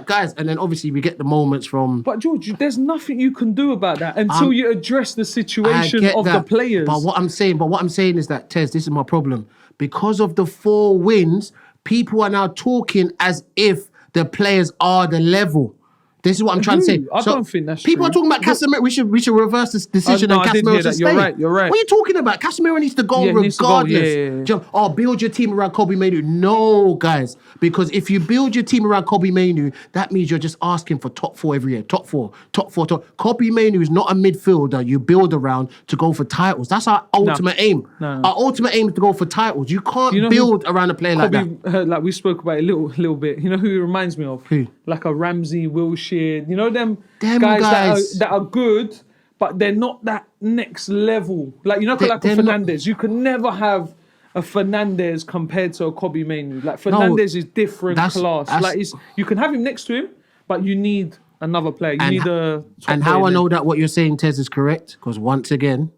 guys, and then obviously we get the moments from. But George, there's nothing you can do about that until you address the situation of the players. But what I'm saying is that, Tez, this is my problem. Because of the 4 wins, people are now talking as if the players are the level. This is what I'm trying to say. I don't think that's people true. are talking about Casemiro. We should reverse this decision and Casemiro should stay. You're right. What are you talking about? Casemiro needs to go regardless. Build your team around Kobbie Mainoo. No, guys. Because if you build your team around Kobbie Mainoo, that means you're just asking for top 4 every year. Top 4. Kobbie Mainoo is not a midfielder you build around to go for titles. That's our ultimate aim. No. Our ultimate aim is to go for titles. You can't build around a player like that. Like we spoke about it a little bit. You know who he reminds me of? Who? Like a Ramsey, Wilshere. You know them guys that are good, but they're not that next level. Like, you know, like a Fernandes. You can never have a Fernandes compared to a Kobbie Mainoo. Like, Fernandes is different class. You can have him next to him, but you need another player. You need a top And how I know that what you're saying, Tez, is correct, because once again,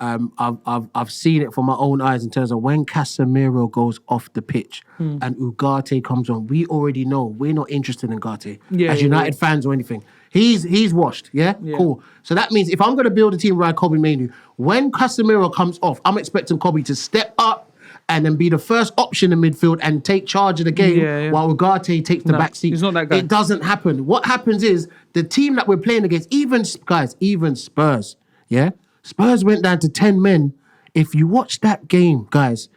I've seen it from my own eyes in terms of when Casemiro goes off the pitch and Ugarte comes on. We already know we're not interested in Ugarte as United fans or anything. He's washed, cool. So that means if I'm going to build a team around Kobbie Mainoo, when Casemiro comes off, I'm expecting Kobbie to step up and then be the first option in midfield and take charge of the game while Ugarte takes the back seat. He's not that guy. It doesn't happen. What happens is the team that we're playing against, even Spurs, Spurs went down to 10 men. If you watch that game, guys,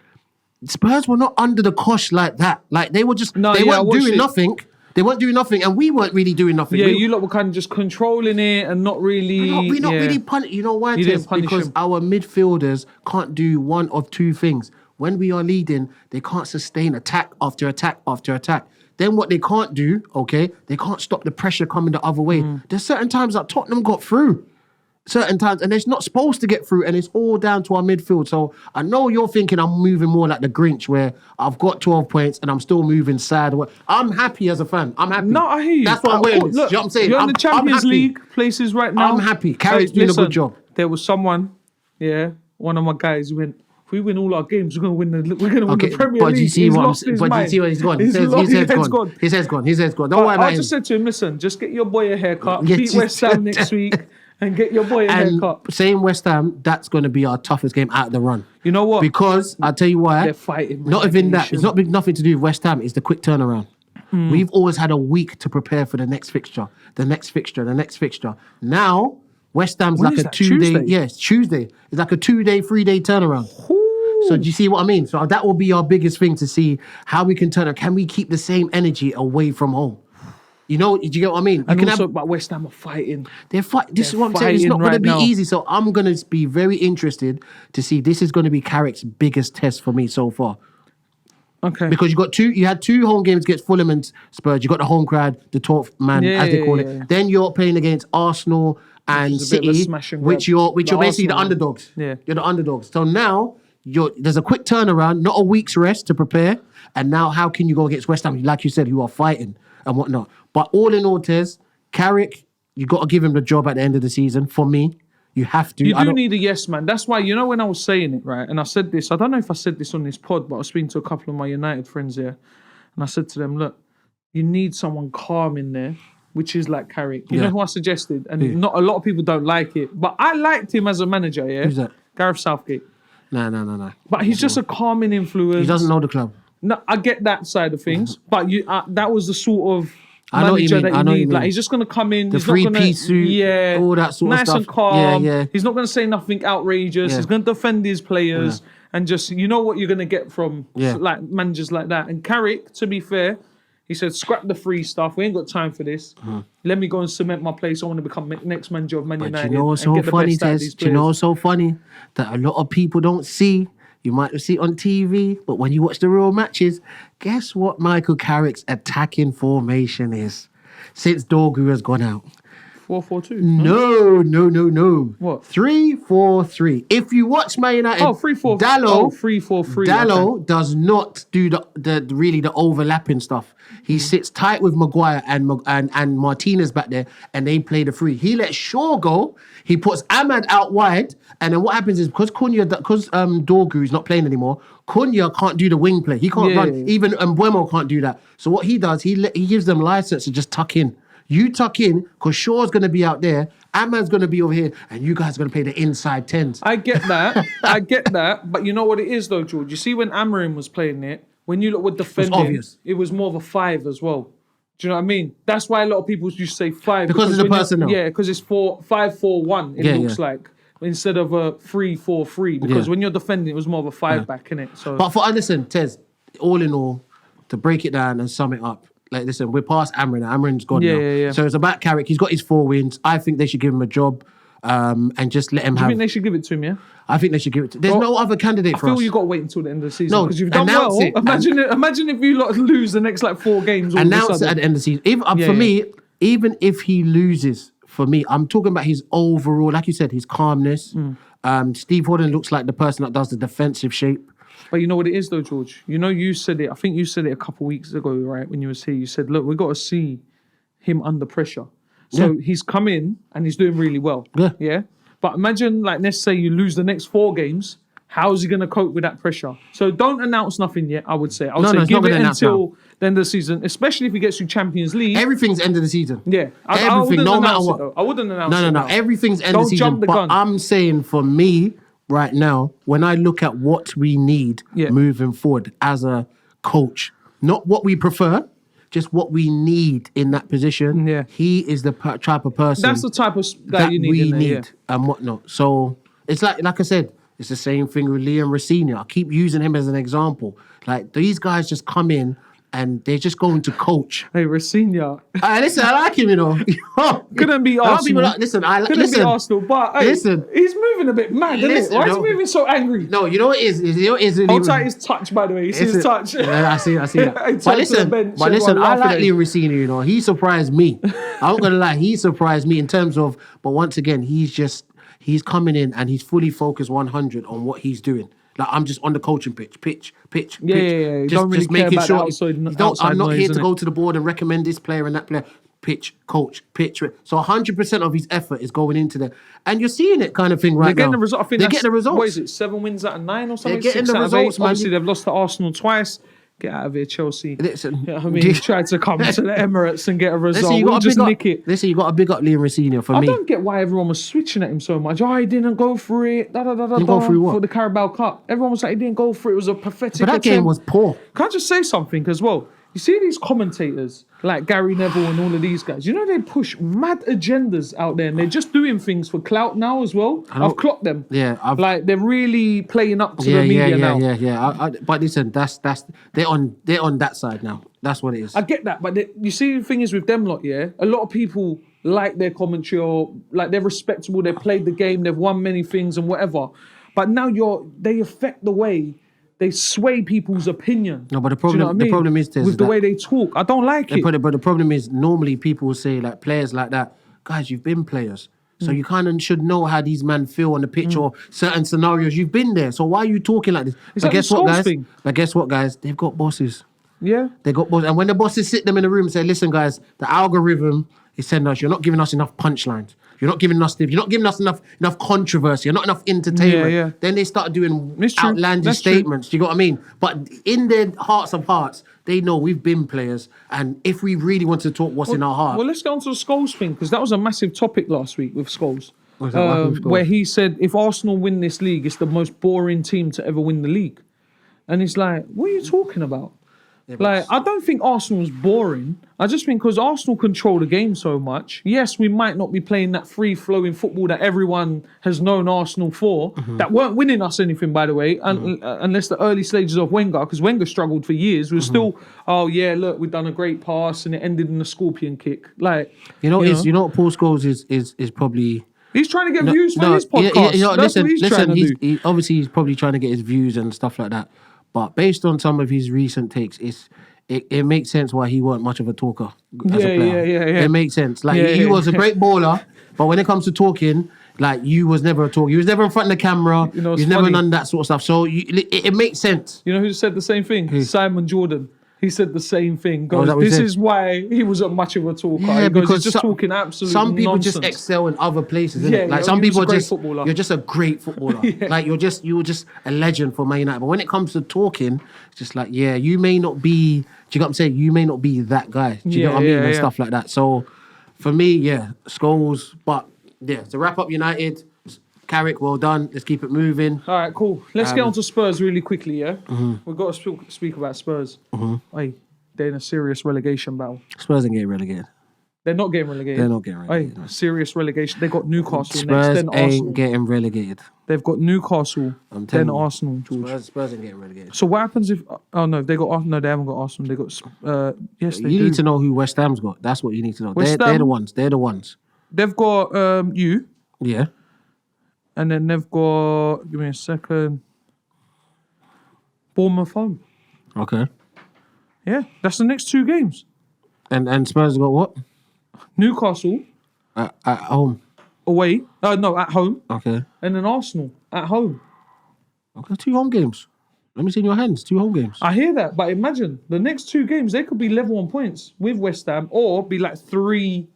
Spurs were not under the cosh like that. Like, they were just, they weren't doing nothing. They weren't doing nothing, and we weren't really doing nothing. Yeah, you lot were kind of just controlling it and not really... We're not really punishing. You know why, Tez? Because our midfielders can't do one of 2 things. When we are leading, they can't sustain attack after attack after attack. Then what they can't do, they can't stop the pressure coming the other way. There's certain times that Tottenham got through. Certain times, and it's not supposed to get through, and it's all down to our midfield. So I know you're thinking I'm moving more like the Grinch, where I've got 12 points and I'm still moving sad. I'm happy as a fan. I'm happy. No, I hear you. That's what I'm wearing. You know what I'm saying? You're in the Champions League places right now. I'm happy. Carrick's doing a good job. There was someone, one of my guys went, if we win all our games, we're going to win the Premier League. You see what he's gone? His head's gone. Don't worry about him. I just said to him, listen, just get your boy a haircut, beat West Ham next week, and get your boy a haircut. Saying West Ham, that's going to be our toughest game out of the run. You know what? Because I'll tell you why. They're fighting. Not even that. It's nothing to do with West Ham. It's the quick turnaround. We've always had a week to prepare for the next fixture. Now, West Ham's like a 2-day. Tuesday? Yes, Tuesday. It's like a 2-day, 3-day turnaround. Ooh. So do you see what I mean? So that will be our biggest thing to see how we can turn it. Can we keep the same energy away from home? You know, do you get what I mean? But West Ham are fighting. They're fighting. This is what I'm saying. It's not going to be easy. So I'm going to be very interested to see. This is going to be Carrick's biggest test for me so far. Okay. Because you had 2 home games against Fulham and Spurs. You got the home crowd, the 12th man, as they call it. Then you're playing against Arsenal and City, which you're basically the underdogs. Yeah. You're the underdogs. So now there's a quick turnaround, not a week's rest to prepare. And now how can you go against West Ham, like you said, who are fighting and whatnot? But all in all, Tez, Carrick, you got to give him the job at the end of the season. For me, you have to. You do need a yes man. That's why, when I was saying it, right, and I said this, I don't know if I said this on this pod, but I was speaking to a couple of my United friends here, and I said to them, look, you need someone calm in there, which is like Carrick. You know who I suggested? And not a lot of people don't like it, but I liked him as a manager, yeah? Who's that? Gareth Southgate. No. But he's just a calming influence. He doesn't know the club. No, I get that side of things, but that was the sort of I know manager that you need. Mean. Like, he's just going to come in. The he's not going to, suit, all that sort of stuff. Nice and calm. Yeah. He's not going to say nothing outrageous. He's going to defend his players and just, you know what you're going to get from like managers like that. And Carrick, to be fair, he said, scrap the free stuff. We ain't got time for this. Let me go and cement my place. I want to become next manager of Man United. But you know what's so funny, Tez? Do you know what's so funny? That a lot of people don't see. You might see it on TV, but when you watch the real matches, guess what Michael Carrick's attacking formation is? Since Dorgu has gone out. 4-4-2? No. What? 3-4-3. If you watch Man United, 3-4. Dallo, 3-4-3. Dallo does not do the overlapping stuff. He sits tight with Maguire and Martinez back there, and they play the free. He lets Shaw go. He puts Ahmad out wide, and then what happens is because Dorgu is not playing anymore, Cunha can't do the wing play. He can't run. Yeah. Even Mbuemo can't do that. So what he does, he gives them license to just tuck in. You tuck in because Shaw's going to be out there, Ahmad's going to be over here, and you guys are going to play the inside 10s. I get that. But you know what it is though, George? You see when Amorim was playing it, when you look with defending, it was more of a 5 as well. Do you know what I mean? That's why a lot of people used to say 5. Because of the personnel. Yeah, because it's 5-4-1, it looks like, instead of a 3-4-3. Because when you're defending, it was more of a 5 back, innit? So. But listen, Tez, all in all, to break it down and sum it up, like, listen, we're past Amorim now. Amorim's gone now. Yeah. So it's about Carrick. He's got his 4 wins. I think they should give him a job and just let him have... Do you think they should give it to him, yeah? I think they should give it to... There's no other candidate for us. I feel you've got to wait until the end of the season. No, because you've done well. Imagine if you lot lose the next 4 games. Announce it at the end of the season. For me, even if he loses, for me, I'm talking about his overall, like you said, his calmness. Steve Hodden looks like the person that does the defensive shape. But you know what it is though, George? You know, you said it, I think you said it a couple of weeks ago, right, when you was here. You said, look, we've got to see him under pressure. So he's come in and he's doing really well. Yeah. But imagine, like, let's say you lose the next 4 games. How is he going to cope with that pressure? So don't announce nothing yet, I would say. I would say give it until the end of the season, especially if he gets to Champions League. Everything's end of the season. Yeah. Everything, no matter what. I wouldn't announce it. No. Everything's end of the season. Don't jump the gun. I'm saying for me, right now, when I look at what we need moving forward as a coach, not what we prefer, just what we need in that position. Yeah. He is the type of person. That's the type of that you need we in there, need and whatnot. So it's like I said, it's the same thing with Liam Rosenior. I keep using him as an example. Like, these guys just come in and they're just going to coach. Hey, Rosenior. Listen, I like him, you know. Couldn't be Arsenal. Couldn't be Arsenal, but hey, he's moving a bit mad, isn't it? Why is he moving so angry? No, you know what it is? Hold tight his touch, by the way. You see his touch? Yeah, I see that. But listen, I like Liam Rosenior, you know. He surprised me. I'm not going to lie. He surprised me in terms of, but once again, he's coming in and he's fully focused 100 on what he's doing. Like, I'm just on the coaching pitch. Yeah. Just making sure. I'm not here to go to the board and recommend this player and that player. Pitch, coach, pitch. So 100% of his effort is going into there. And you're seeing it kind of thing right now. They're getting the result. I think they're getting the results. What is it, 7 wins out of 9 or something? They're getting the results, man. Obviously, they've lost to Arsenal twice. Get out of here, Chelsea. Listen, he tried to come to the Emirates and get a result. Nick it. Listen, you got to big up Liam Rosenior for me. I don't get why everyone was switching at him so much. He didn't go for it. Didn't go through what? For the Carabao Cup. Everyone was like, he didn't go for it. It was a pathetic But that game was poor. Can I just say something as well? You see these commentators like Gary Neville and all of these guys, you know, they push mad agendas out there and they're just doing things for clout now as well. I've clocked them. Yeah. Like, they're really playing up to the media now. Yeah. But listen, that's they're on that side now. That's what it is. I get that, but you see the thing is with them lot, a lot of people like their commentary or like they're respectable, they played the game, they've won many things and whatever. But now they affect the way they sway people's opinion. No, but the problem is with the way they talk. I don't like it. But the problem is, normally people will say, like, players like that, guys, you've been players. So you kind of should know how these men feel on the pitch or certain scenarios. You've been there. So why are you talking like this? But guess what, guys? They've got bosses. Yeah. They got bosses. And when the bosses sit them in the room and say, listen, guys, the algorithm is telling us, you're not giving us enough punchlines. You're not giving us enough controversy. You're not enough entertainment. Yeah. Then they start doing It's true. outlandish That's true. statements. Do you know what I mean? But in their hearts of hearts, they know we've been players, and if we really want to talk what's in our heart. Well, let's get on to the Scholes thing, because that was a massive topic last week with Scholes. What's that with Scholes? Where he said, if Arsenal win this league, it's the most boring team to ever win the league. And it's like, what are you talking about? Like, I don't think Arsenal's boring. I just think because Arsenal control the game so much, yes, we might not be playing that free-flowing football that everyone has known Arsenal for, that weren't winning us anything, by the way, unless the early stages of Wenger, because Wenger struggled for years. We were still, oh, yeah, look, we've done a great pass, and it ended in a scorpion kick. Like, you know what Paul Scholes is probably... He's trying to get views for his podcast. That's what he's trying to do. Obviously, he's probably trying to get his views and stuff like that. But based on some of his recent takes, it makes sense why he weren't much of a talker as a player. Yeah. It makes sense. Like he was a great baller, but when it comes to talking, like you was never a talker. You was never in front of the camera. You was never none of that sort of stuff. So it makes sense. You know who said the same thing? Who? Simon Jordan. He said the same thing. This is why he wasn't much of a talker. Yeah, because he's just talking absolute some people nonsense. just excel in other places, innit? Like some people you're just a great footballer. Like you're just a legend for Man United. But when it comes to talking, it's just like, you may not be, do you know what I'm saying? You may not be that guy. Do you know what I mean? And stuff like that. So for me, Scholes. But to wrap up United, Carrick, well done. Let's keep it moving. All right, cool. Let's get on to Spurs really quickly, yeah? We've got to speak about Spurs. Hey, they're in a serious relegation battle. Spurs ain't getting relegated. They're not getting relegated. They're not getting relegated. Hey, serious relegation. They got Newcastle Spurs next, then Arsenal. ain't getting relegated. They've got Newcastle, then Arsenal, George. Spurs ain't getting relegated. So what happens if... Oh, no, they haven't got Arsenal. They got... yes, they do. You need to know who West Ham's got. That's what you need to know. They're the ones. They're the ones. They've got you. Yeah. And then they've got, give me a second, Bournemouth home. Okay. Yeah, that's the next 2 games. And Spurs got what? Newcastle. At home. Away. No, at home. Okay. And then Arsenal at home. Okay, 2 home games. Let me see in your hands. 2 home games. I hear that, but imagine the next 2 games, they could be level on points with West Ham or be like 3...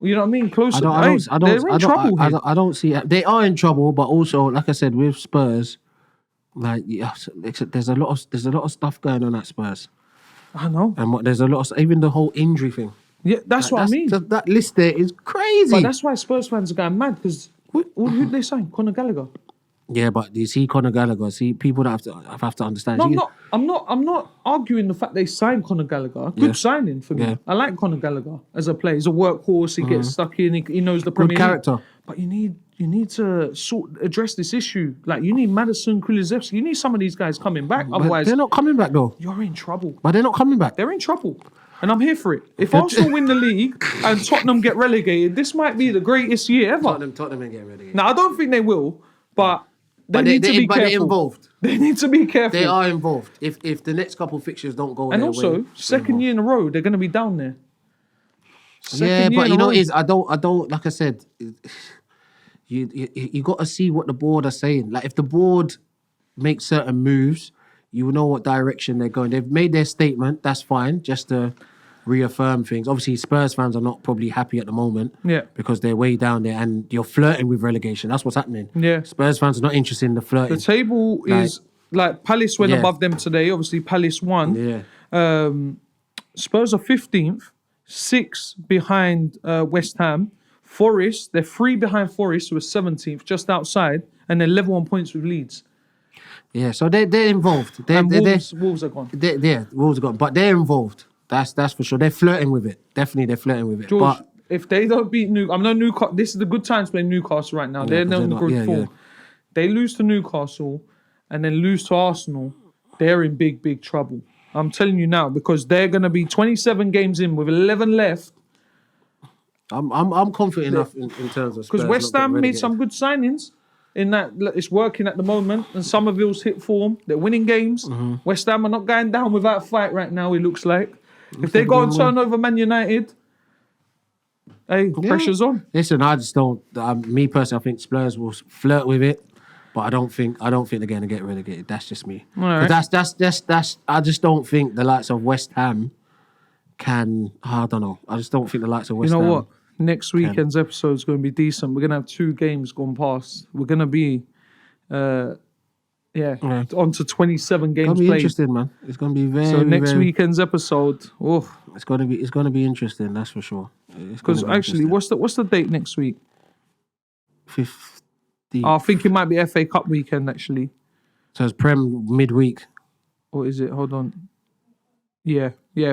You know what I mean? Closer. They're in trouble here. I don't see. They are in trouble, but also, like I said, with Spurs, like there's a lot of stuff going on at Spurs. I know. And there's a lot of even the whole injury thing. Yeah, that's what I mean. That list there is crazy. But that's why Spurs fans are going mad because who did they sign? Conor Gallagher. Yeah, but you see Conor Gallagher. See people that have to understand. No, I'm not arguing the fact they signed Conor Gallagher. Good signing for me. Yeah. I like Conor Gallagher as a player. He's a workhorse. He gets stuck in. He knows the Premier League. Character. But you need to address this issue. Like you need Madison, Kulusevski. You need some of these guys coming back. Otherwise, they're not coming back though. You're in trouble. But they're not coming back. They're in trouble. And I'm here for it. If Arsenal win the league and Tottenham get relegated, this might be the greatest year ever. Tottenham ain't getting relegated. Now I don't think they will, but. They need to be careful. They're involved. They need to be careful. They are involved. If the next couple of fixtures don't go and their also, way, second year in a row, they're going to be down there. But you know, I don't. Like I said, you got to see what the board are saying. Like if the board makes certain moves, you will know what direction they're going. They've made their statement. That's fine. Just to reaffirm things. Obviously, Spurs fans are not probably happy at the moment. Yeah. Because they're way down there and you're flirting with relegation. That's what's happening. Yeah. Spurs fans are not interested in the flirting. The table is like Palace went above them today. Obviously, Palace won. Yeah. Spurs are 15th, 6 behind West Ham. Forest, they're 3 behind Forest, who are 17th, just outside, and they're level on points with Leeds. Yeah, so they're involved. Wolves are gone. Wolves are gone, but they're involved. That's for sure. They're flirting with it. Definitely, they're flirting with it. George, but if they don't beat Newcastle, this is the good time to play Newcastle right now. They're in good form. Yeah. They lose to Newcastle and then lose to Arsenal. They're in big, big trouble. I'm telling you now because they're going to be 27 games in with 11 left. I'm confident enough in terms of because West Ham made some good signings. In that it's working at the moment, and Somerville's hit form. They're winning games. West Ham are not going down without a fight right now. It looks like. If they go and turn over Man United, pressure's on. Listen, I just don't. Me personally, I think Spurs will flirt with it, but I don't think they're going to get relegated. That's just me. All right. That's. I just don't think the likes of West Ham I don't know. I just don't think the likes of West Ham. You know what? Next weekend's episode is going to be decent. We're going to have 2 games gone past. We're going to be, on to 27 games It's going to be played. interesting, man. It's going to be very. So next weekend's episode, it's going to be interesting. That's for sure. Because actually, what's the date next week? 50. I think it might be FA Cup weekend actually. So it's Prem midweek. Or is it? Hold on. Yeah,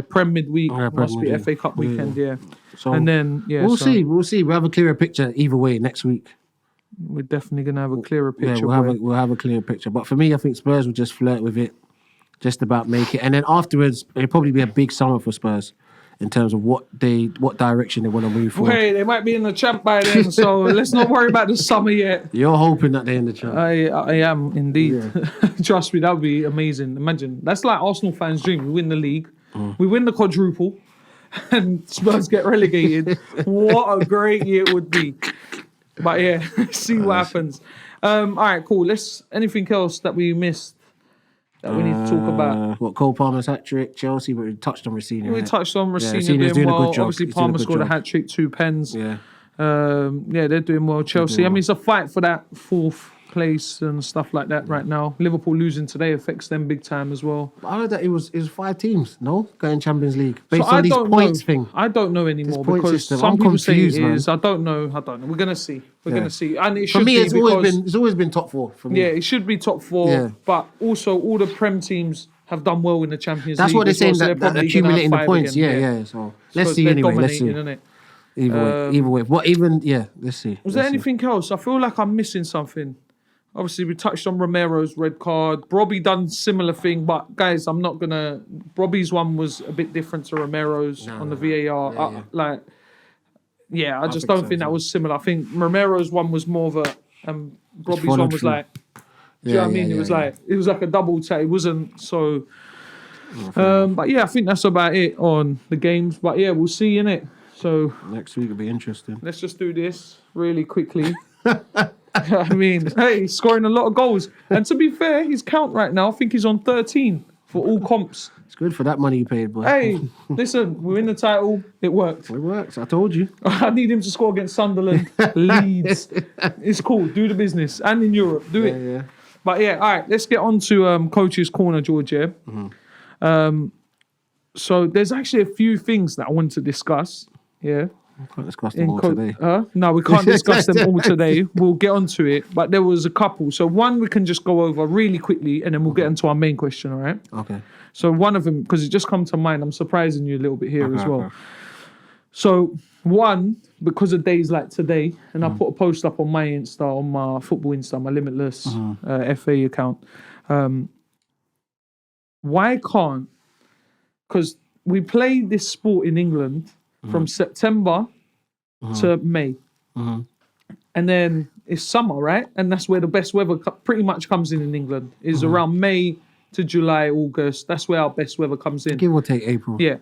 Prem midweek must be FA Cup weekend. Yeah. So and then we'll see. We'll see. We'll have a clearer picture either way next week. We're definitely gonna have a clearer picture. Yeah, we'll have a clearer picture. But for me, I think Spurs will just flirt with it, just about make it, and then afterwards it'll probably be a big summer for Spurs in terms of what direction they want to move forward. Wait, they might be in the champ by then, so let's not worry about the summer yet. You're hoping that they're in the champ. I am indeed. Yeah. Trust me, that would be amazing. Imagine that's like Arsenal fans' dream. We win the league, we win the quadruple, and Spurs get relegated. What a great year it would be. But yeah, see what happens. All right, cool. Anything else that we missed that we need to talk about? What, Cole Palmer's hat-trick, Chelsea, but we touched on Racine. We touched on Racine Racini's doing well. a good job. Obviously, He's doing a Palmer good scored a job. hat-trick, 2 pens. Yeah. They're doing well. Chelsea, I mean, it's a fight for that 4th place and stuff like that right now. Liverpool losing today affects them big time as well. I heard that it was 5 teams, no? Going Champions League. Based on these points thing. I don't know anymore point because system. some I'm people say it confused, is. I don't know. We're going to see. We're going to see. And it For should me, be it's always been top 4 for me. Yeah, it should be top 4. Yeah. But also, all the Prem teams have done well in the Champions League. That's what they're saying, so that probably accumulating gonna the have points. 5 again, Yeah. So let's see anyway. Let's see. Innit? Either way. Let's see. Was there anything else? I feel like I'm missing something. Obviously, we touched on Romero's red card. Robbie done similar thing, but guys, I'm not gonna. Robbie's one was a bit different to Romero's on the VAR. I just don't think that was similar. I think Romero's one was more of a. Robbie's one was like. Do you know what I mean? It was like a double take. It wasn't so. But yeah, I think that's about it on the games. But yeah, we'll see in it. So next week will be interesting. Let's just do this really quickly. I mean, hey, he's scoring a lot of goals. And to be fair, his count right now, I think he's on 13 for all comps. It's good for that money you paid, boy. Hey, listen, we win the title. It worked. It works. I told you. I need him to score against Sunderland, Leeds. It's cool. Do the business. And in Europe. Do it. Yeah. But yeah, all right, let's get on to Coach's Corner, George. Yeah? So there's actually a few things that I want to discuss. Yeah. We can't discuss them all today. No, we can't discuss them all today. We'll get onto it. But there was a couple. So one we can just go over really quickly and then we'll get into our main question, all right? Okay. So one of them, because it just come to mind, I'm surprising you a little bit here as well. Okay. So one, because of days like today, and I put a post up on my Insta, on my football Insta, my Limitless FA account. Why can't, because we play this sport in England from September to May. And then it's summer, right? And that's where the best weather pretty much comes in England, is around May to July, August. That's where our best weather comes in. Give or take April. Yeah.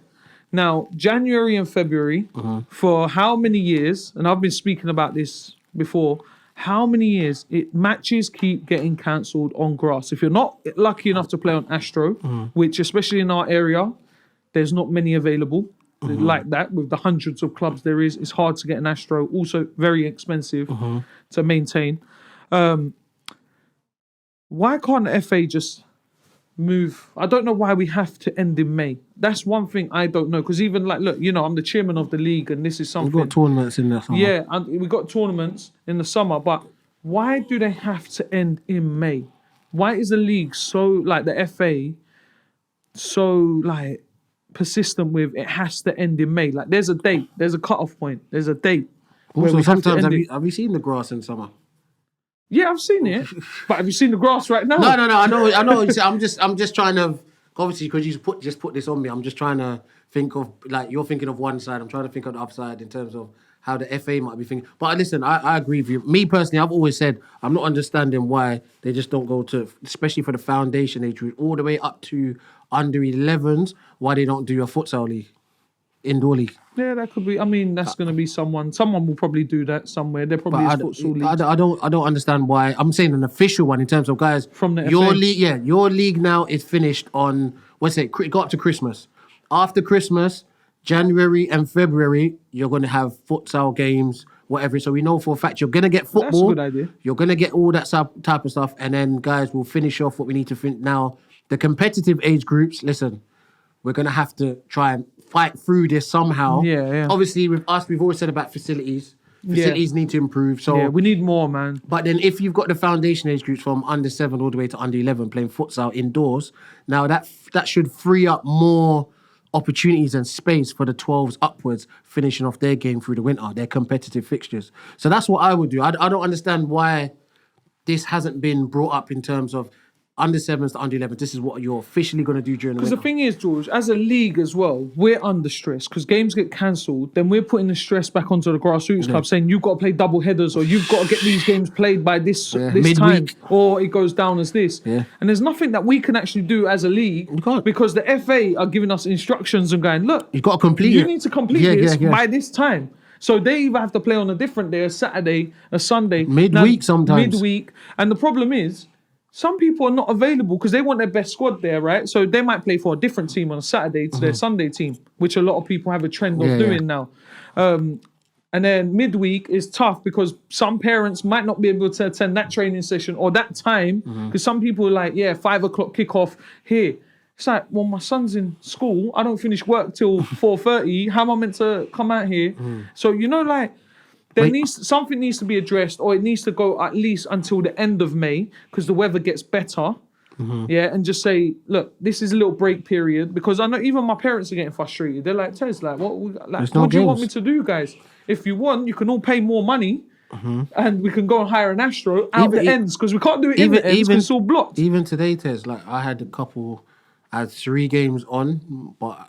Now, January and February, for how many years, and I've been speaking about this before, how many years matches keep getting cancelled on grass. If you're not lucky enough to play on Astro, which especially in our area, there's not many available. Like that, with the hundreds of clubs there is, it's hard to get an Astro. Also, very expensive to maintain. Why can't the FA just move? I don't know why we have to end in May. That's one thing I don't know. Because even like, look, I'm the chairman of the league, and this is something. We've got tournaments in the summer. Yeah, and we've got tournaments in the summer, but why do they have to end in May? Why is the league so, like the FA, so like persistent with it has to end in May? Like there's a date, there's a cutoff point, there's a date. Also, sometimes have you seen the grass in summer? Yeah, I've seen it, but have you seen the grass right now? No. I know. I'm just trying to, obviously, because you just put this on me. I'm just trying to think of, like, you're thinking of one side. I'm trying to think of the upside in terms of how the FA might be thinking. But listen, I agree with you. Me personally, I've always said I'm not understanding why they just don't go to, especially for the foundation age group, all the way up to under 11s. Why they don't do a futsal league, indoor league? Yeah, that could be. I mean, that's going to be someone. Someone will probably do that somewhere. There probably is futsal leagues. I don't understand why. I'm saying an official one in terms of, guys, from the your FA. league. Yeah, your league now is finished on, go up to Christmas. After Christmas, January and February, you're going to have futsal games, whatever. So we know for a fact you're going to get football. That's a good idea. You're going to get all that type of stuff. And then, guys, we'll finish off what we need to finish. Now, the competitive age groups, listen, we're going to have to try and fight through this somehow. Yeah. Obviously, with us, we've always said about facilities. Facilities need to improve. So we need more, man. But then if you've got the foundation age groups from under 7 all the way to under 11 playing futsal indoors, now that should free up more opportunities and space for the 12s upwards finishing off their game through the winter, their competitive fixtures. So that's what I would do. I don't understand why this hasn't been brought up in terms of under 7s to under 11. This is what you're officially going to do during the winter. Because the thing is, George, as a league as well, we're under stress because games get cancelled. Then we're putting the stress back onto the grassroots club, saying you've got to play double headers or you've got to get these games played by this time, or it goes down as this. Yeah. And there's nothing that we can actually do as a league because the FA are giving us instructions and going, look, you've got to complete you it. need to complete this by this time. So they either have to play on a different day, a Saturday, a Sunday, midweek sometimes. Midweek, and the problem is, some people are not available because they want their best squad there, right? So they might play for a different team on a Saturday to their Sunday team, which a lot of people have a trend of doing now. And then midweek is tough because some parents might not be able to attend that training session or that time because some people are like, 5 o'clock kickoff here. It's like, well, my son's in school. I don't finish work till 4:30. How am I meant to come out here? So, something needs to be addressed, or it needs to go at least until the end of May because the weather gets better. And just say, look, this is a little break period because I know even my parents are getting frustrated. They're like, Tez, what do you want me to do, guys? If you want, you can all pay more money and we can go and hire an Astro out the ends because we can't do it in the ends because it's all blocked. Even today, Tez, I had 3 games on, but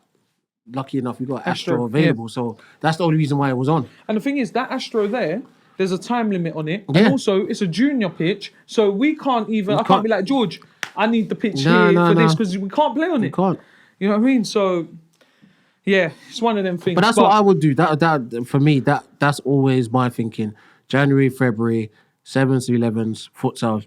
lucky enough, we got Astro available. So that's the only reason why it was on. And the thing is, that Astro there's a time limit on it. And also, it's a junior pitch. So we can't even... I can't be like, George, I need the pitch for this because we can't play on it. Can't. You know what I mean? So, it's one of them things. But that's what I would do. That for me, that's always my thinking. January, February, 7s to 11s, futsal,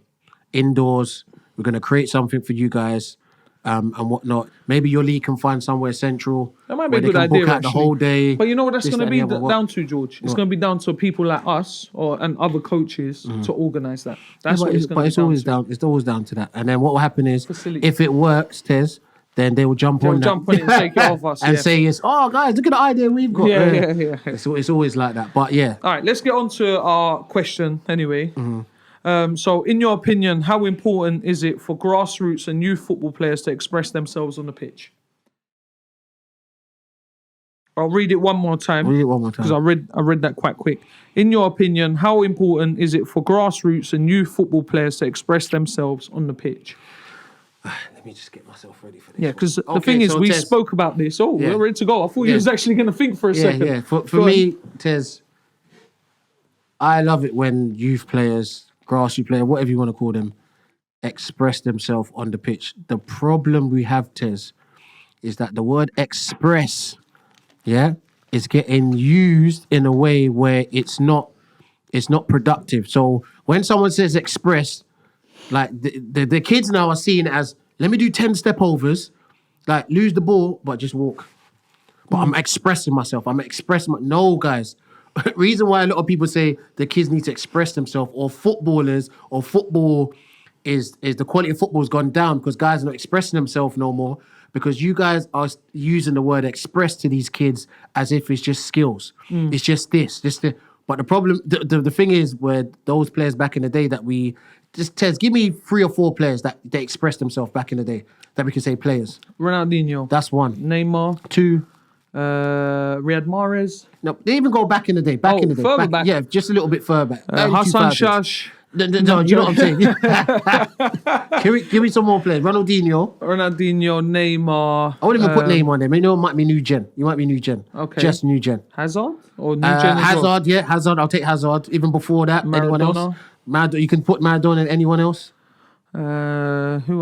indoors. We're going to create something for you guys. And whatnot. Maybe your league can find somewhere central. That might be a good idea, book out the whole day. But you know what that's going to be down to, George? It's going to be down to people like us and other coaches to organise that. That's what it's going to be down to. It's always down to that. And then what will happen is, if it works, Tez, then they will jump on it and take it off us. And say, oh, guys, look at the idea we've got. Yeah. It's always like that. But yeah. All right, let's get on to our question anyway. So, in your opinion, how important is it for grassroots and youth football players to express themselves on the pitch? I'll read it one more time. Because I read that quite quick. In your opinion, how important is it for grassroots and youth football players to express themselves on the pitch? Let me just get myself ready for this. Yeah, because the thing is, we spoke about this. We're ready to go. I thought you was actually going to think for a second. Yeah, for me, Tez, I love it when youth players, grassroots player, whatever you want to call them, express themselves on the pitch. The problem we have, Tez, is that the word express, is getting used in a way where it's not productive. So when someone says express, like the kids now are seeing it as, let me do 10 step overs, like lose the ball, but just walk. But I'm expressing myself. No, guys. Reason why a lot of people say the kids need to express themselves, or footballers, or football is the quality of football has gone down because guys are not expressing themselves no more because you guys are using the word express to these kids as if it's just skills. It's just this. But the problem, the thing is, where those players back in the day that we just Tez, give me 3 or 4 players that they expressed themselves back in the day that we can say players. Ronaldinho. That's 1. Neymar. 2. Riyad Mahrez. No, they even go back in the day. Further back. Yeah, just a little bit further back. Hassan Shash. No, you know what I'm saying? Give me some more players. Ronaldinho, Neymar. I wouldn't even put Neymar on there. Maybe it might be new gen. You might be new gen. Okay. Just new gen. Hazard or new gen? Hazard, Hazard. I'll take Hazard. Even before that, anyone else? You can put Maradona and anyone else. Who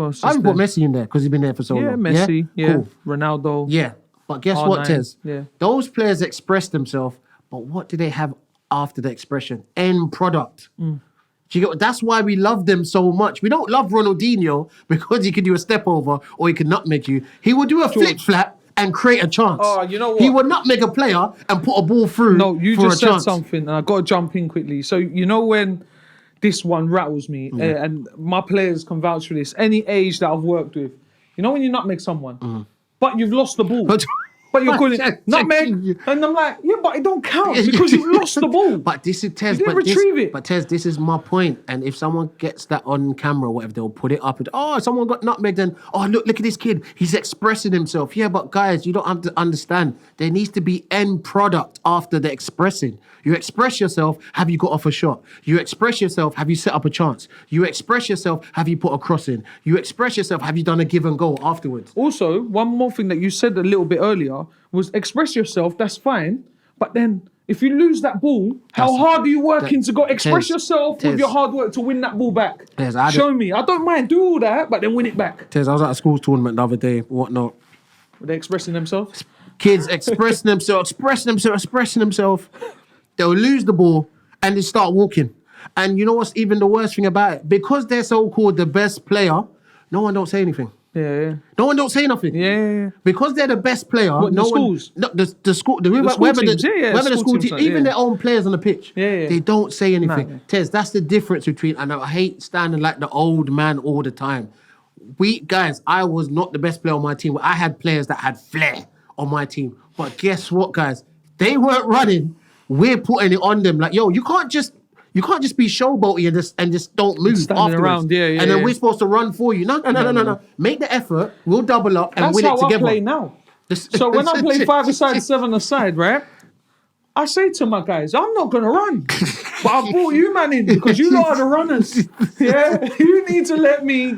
else? I haven't put Messi in there because he's been there for so long. Yeah, Messi. Yeah, cool. Ronaldo. Yeah, but guess R9. what, Tez? Yeah. Those players express themselves, but what do they have after the expression? End product. Do you get, that's why we love them so much. We don't love Ronaldinho because he can do a step over or he can nutmeg you. He will do a flip flap and create a chance. Oh, you know what? He would nutmeg a player and put a ball through. No, you for just a said chance. something, and I got to jump in quickly. So you know when this one rattles me, and my players can vouch for this. Any age that I've worked with, you know when you nutmeg someone, but you've lost the ball. But you're calling it nutmeg, and I'm like, yeah, but it don't count because you lost the ball. But this is Tez. You didn't retrieve it. But Tez, this is my point. And if someone gets that on camera or whatever, they'll put it up and someone got nutmegged. And look at this kid. He's expressing himself. Yeah, but guys, you don't have to understand. There needs to be end product after the expressing. You express yourself. Have you got off a shot? You express yourself. Have you set up a chance? You express yourself. Have you put a cross in? You express yourself. Have you done a give and go afterwards? Also, one more thing that you said a little bit earlier was express yourself. That's fine, but then if you lose that ball, how hard are you working to go express yourself with your hard work to win that ball back? Show me. I don't mind. Do all that, but then win it back. Tez, I was at a school tournament the other day. Whatnot? Were they expressing themselves? Kids expressing themselves. They'll lose the ball and they start walking. And you know what's even the worst thing about it? Because they're so-called the best player, no one don't say anything. Yeah. No one don't say nothing. Yeah. Because they're the best player. What, no the schools? One, no, the school, whoever the school team, even their own players on the pitch, they don't say anything. Nah. Tez, that's the difference between. And I hate standing like the old man all the time. I was not the best player on my team. I had players that had flair on my team. But guess what, guys? They weren't running. We're putting it on them. Like, yo, you can't just be showboaty and just don't move standing afterwards. Around, and then we're supposed to run for you. No. Make the effort. We'll double up and win it together. That's how I play now. So when I play 5-a-side, 7-a-side, right? I say to my guys, I'm not going to run. But I brought you, man, in because you lot are the runners. Yeah? You need to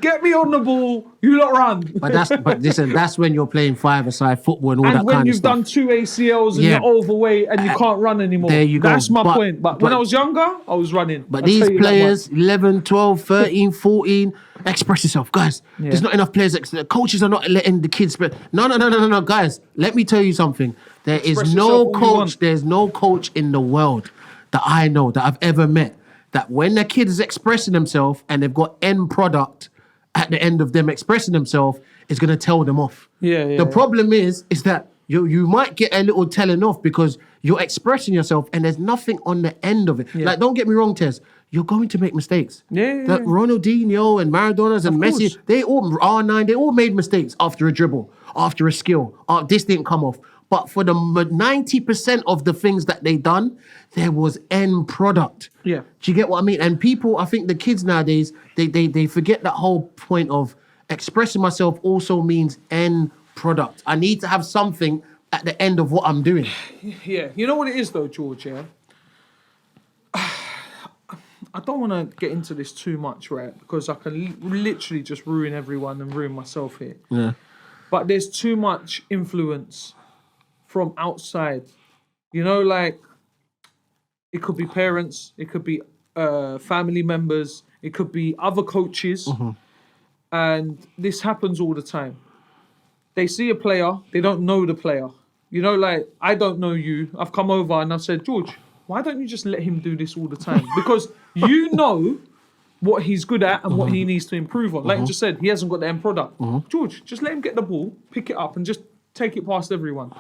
get me on the ball. You lot run. But listen, that's when you're playing 5-a-side football and all that kind of stuff. And when you've done 2 ACLs and you're overweight and you can't run anymore. There you go. That's my point. But when I was younger, I was running. But these players, 11, 12, 13, 14, express yourself. Guys, there's not enough players. The coaches are not letting the kids... No, guys. Let me tell you something. There's no coach in the world that I know, that I've ever met, that when the kid is expressing themselves and they've got end product at the end of them expressing themselves, is going to tell them off. The problem is that you might get a little telling off because you're expressing yourself and there's nothing on the end of it. Like, don't get me wrong, Tez, you're going to make mistakes. Like Ronaldinho and Maradona's and Messi, they all, R9, they all made mistakes after a dribble, after a skill. This didn't come off. But for the 90% of the things that they done, there was end product. Yeah. Do you get what I mean? And people, I think the kids nowadays, they forget that whole point of expressing myself also means end product. I need to have something at the end of what I'm doing. Yeah. You know what it is though, George, yeah? I don't want to get into this too much, right? Because I can literally just ruin everyone and ruin myself here. Yeah. But there's too much influence from outside, you know, like it could be parents, it could be family members, it could be other coaches, and this happens all the time. They see a player, they don't know the player. You know, like, I don't know you, I've come over and I've said, George, why don't you just let him do this all the time? Because you know what he's good at and what he needs to improve on. Like you just said, he hasn't got the end product. George, just let him get the ball, pick it up and just take it past everyone.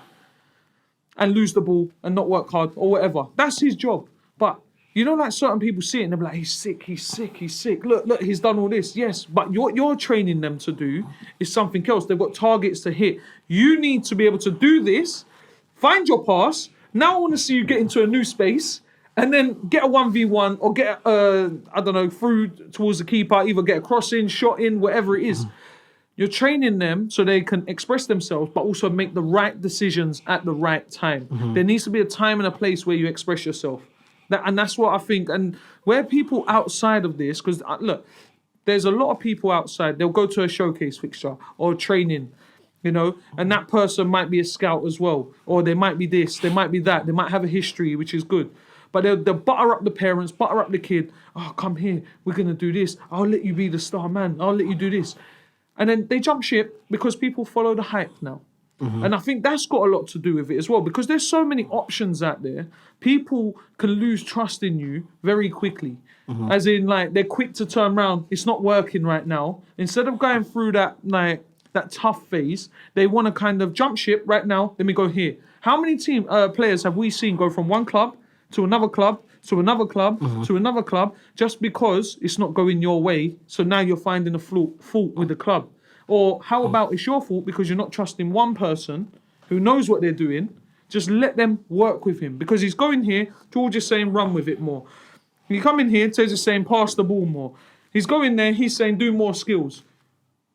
And lose the ball and not work hard or whatever. That's his job. But you know, like certain people see it and they're like, he's sick. Look, he's done all this. Yes, but what you're training them to do is something else. They've got targets to hit. You need to be able to do this, find your pass. Now I want to see you get into a new space and then get a 1v1 or get, through towards the keeper, either get a cross in, shot in, whatever it is. You're training them so they can express themselves, but also make the right decisions at the right time. There needs to be a time and a place where you express yourself. And that's what I think. And where people outside of this, because look, there's a lot of people outside, they'll go to a showcase fixture or training, you know, and that person might be a scout as well. Or they might be this, they might be that. They might have a history, which is good. But they'll butter up the parents, butter up the kid. Oh, come here, we're going to do this. I'll let you be the star man. I'll let you do this. And then they jump ship because people follow the hype now. And I think that's got a lot to do with it as well, because there's so many options out there. People can lose trust in you very quickly. As in, like, they're quick to turn around. It's not working right now. Instead of going through that, like, that tough phase. They want to kind of jump ship right now. Let me go here. How many players have we seen go from one club to another club to another club to another club just because it's not going your way? So now you're finding a fault with the club. Or how about it's your fault because you're not trusting one person who knows what they're doing? Just let them work with him. Because he's going here, George is saying run with it more. You come in here, Tez is saying pass the ball more. He's going there, he's saying do more skills.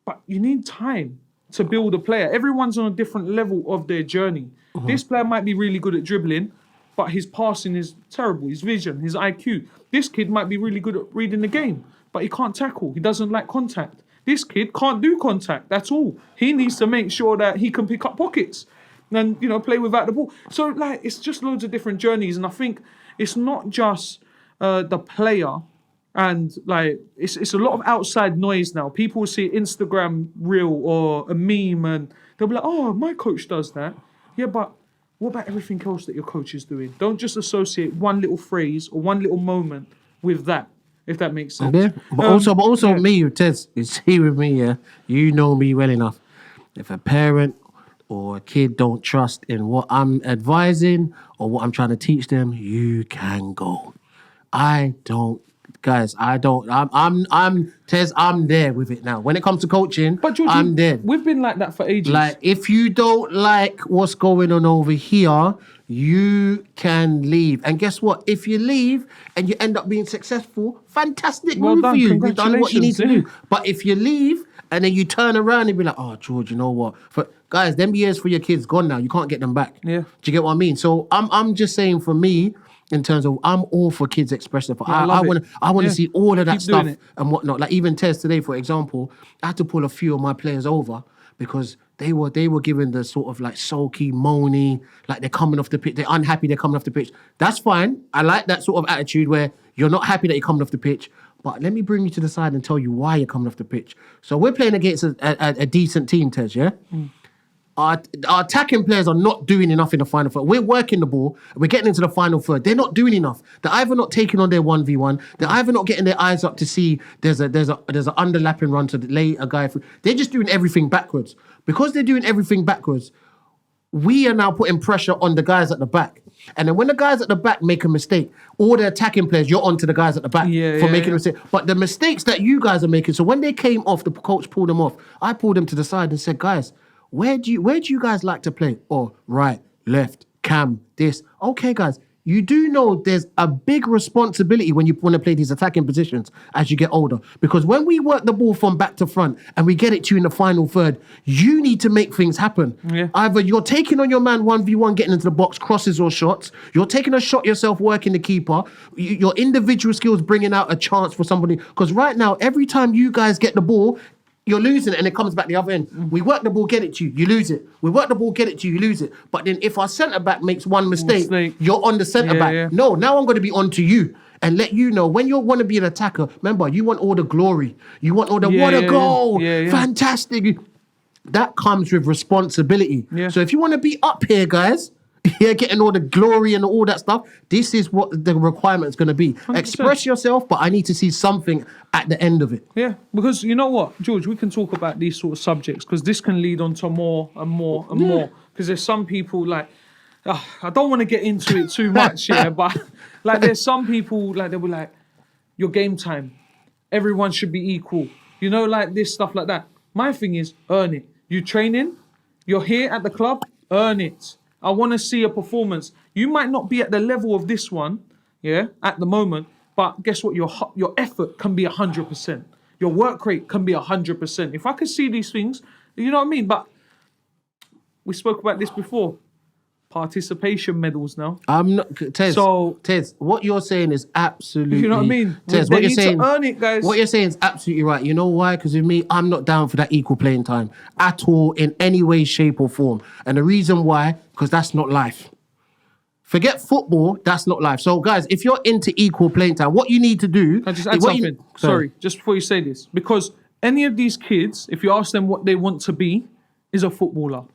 But you need time to build a player. Everyone's on a different level of their journey. This player might be really good at dribbling, but his passing is terrible, his vision, his IQ. This kid might be really good at reading the game, but he can't tackle. He doesn't like contact. This kid can't do contact, that's all. He needs to make sure that he can pick up pockets and, play without the ball. So, it's just loads of different journeys. And I think it's not just the player. And, it's a lot of outside noise now. People will see Instagram reel or a meme and they'll be like, oh, my coach does that. Yeah, but what about everything else that your coach is doing? Don't just associate one little phrase or one little moment with that, if that makes sense. Yeah, but also me, Tez, you see with me, yeah, you know me well enough. If a parent or a kid don't trust in what I'm advising or what I'm trying to teach them, you can go. I'm Tez, I'm there with it now. When it comes to coaching, but George, I'm there. We've been like that for ages. If you don't like what's going on over here, you can leave. And guess what? If you leave and you end up being successful, fantastic move for you. You've done what you need to do. But if you leave and then you turn around and be like, oh, George, you know what? Guys, them years for your kids gone now. You can't get them back. Yeah. Do you get what I mean? So I'm just saying, for me, in terms of, I'm all for kids expressing. I want to see all of that stuff and whatnot. Like even Tez today, for example, I had to pull a few of my players over because they were given the sort of sulky, moany, like they're coming off the pitch. They're unhappy they're coming off the pitch. That's fine. I like that sort of attitude where you're not happy that you're coming off the pitch, but let me bring you to the side and tell you why you're coming off the pitch. So we're playing against a decent team, Tez, yeah? Our attacking players are not doing enough in the final third. We're working the ball. We're getting into the final third. They're not doing enough. They're either not taking on their 1v1. They're either not getting their eyes up to see there's an underlapping run to lay a guy through. They're just doing everything backwards. Because they're doing everything backwards, we are now putting pressure on the guys at the back. And then when the guys at the back make a mistake, all the attacking players, you're on to the guys at the back for making a mistake. But the mistakes that you guys are making, so when they came off, the coach pulled them off. I pulled them to the side and said, guys, where do you guys like to play? Or right, left, cam, this. Okay, guys, you do know there's a big responsibility when you want to play these attacking positions as you get older. Because when we work the ball from back to front and we get it to you in the final third, you need to make things happen. Yeah. Either you're taking on your man 1v1, getting into the box, crosses or shots. You're taking a shot yourself, working the keeper. Your individual skills bringing out a chance for somebody. Because right now, every time you guys get the ball, you're losing it and it comes back the other end. We work the ball, get it to you, you lose it. We work the ball, get it to you, you lose it. But then if our centre-back makes one mistake, you're on the centre-back. Yeah. No, now I'm going to be on to you and let you know, when you want to be an attacker, remember, you want all the glory. You want all the, what a goal, fantastic. That comes with responsibility. Yeah. So if you want to be up here, guys, getting all the glory and all that stuff, this is what the requirement is going to be. 100%. Express yourself, but I need to see something at the end of it. Yeah, because you know what, George, we can talk about these sort of subjects because this can lead on to more and more and more. Because there's some people I don't want to get into it too much, but there's some people they'll be like, your game time, everyone should be equal. This stuff like that. My thing is, earn it. You training, you're here at the club, earn it. I want to see a performance. You might not be at the level of this one, at the moment, but guess what? Your effort can be 100%. Your work rate can be 100%. If I could see these things, you know what I mean? But we spoke about this before. Participation medals now. I'm not, Tez, what you're saying is absolutely... You know what I mean? Tez, what you're saying, to earn it, guys. What you're saying is absolutely right. You know why? Because with me, I'm not down for that equal playing time at all, in any way, shape or form. And the reason why, because that's not life. Forget football, that's not life. So guys, if you're into equal playing time, what you need to do... Can I just add something? Sorry, just before you say this. Because any of these kids, if you ask them what they want to be, is a footballer.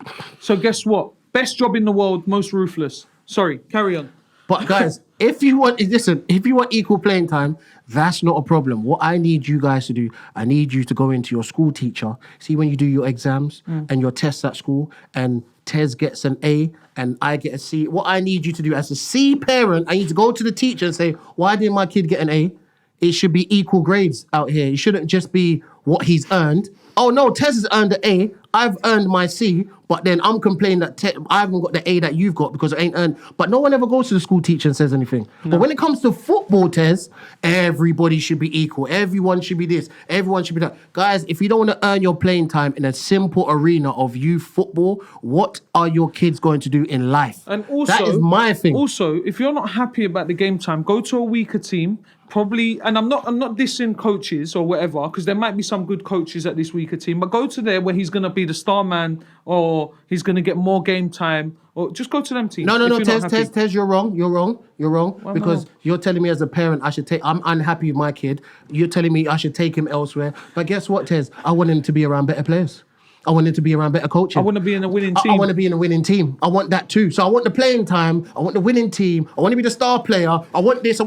So guess what? Best job in the world, most ruthless. Sorry, carry on. But guys, if you want equal playing time, that's not a problem. What I need you guys to do, I need you to go into your school teacher. See when you do your exams and your tests at school, and Tez gets an A and I get a C. What I need you to do as a C parent, I need to go to the teacher and say, why didn't my kid get an A? It should be equal grades out here. It shouldn't just be what he's earned. Oh no, Tez has earned an A. I've earned my C, but then I'm complaining that I haven't got the A that you've got because I ain't earned. But no one ever goes to the school teacher and says anything. No. But when it comes to football, Tez, everybody should be equal. Everyone should be this. Everyone should be that. Guys, if you don't want to earn your playing time in a simple arena of youth football, what are your kids going to do in life? And also, that is my thing. Also, if you're not happy about the game time, go to a weaker team. Probably, and I'm not dissing coaches or whatever, because there might be some good coaches at this weaker team, but go to there where he's going to be the star man or he's going to get more game time, or just go to them teams. No, Tez, you're wrong. Why because you're telling me as a parent I'm unhappy with my kid. You're telling me I should take him elsewhere. But guess what, Tez? I want him to be around better players. I want him to be around better coaching. I want to be in a winning team. I want to be in a winning team. I want that too. So I want the playing time. I want the winning team. I want to be the star player. I want this.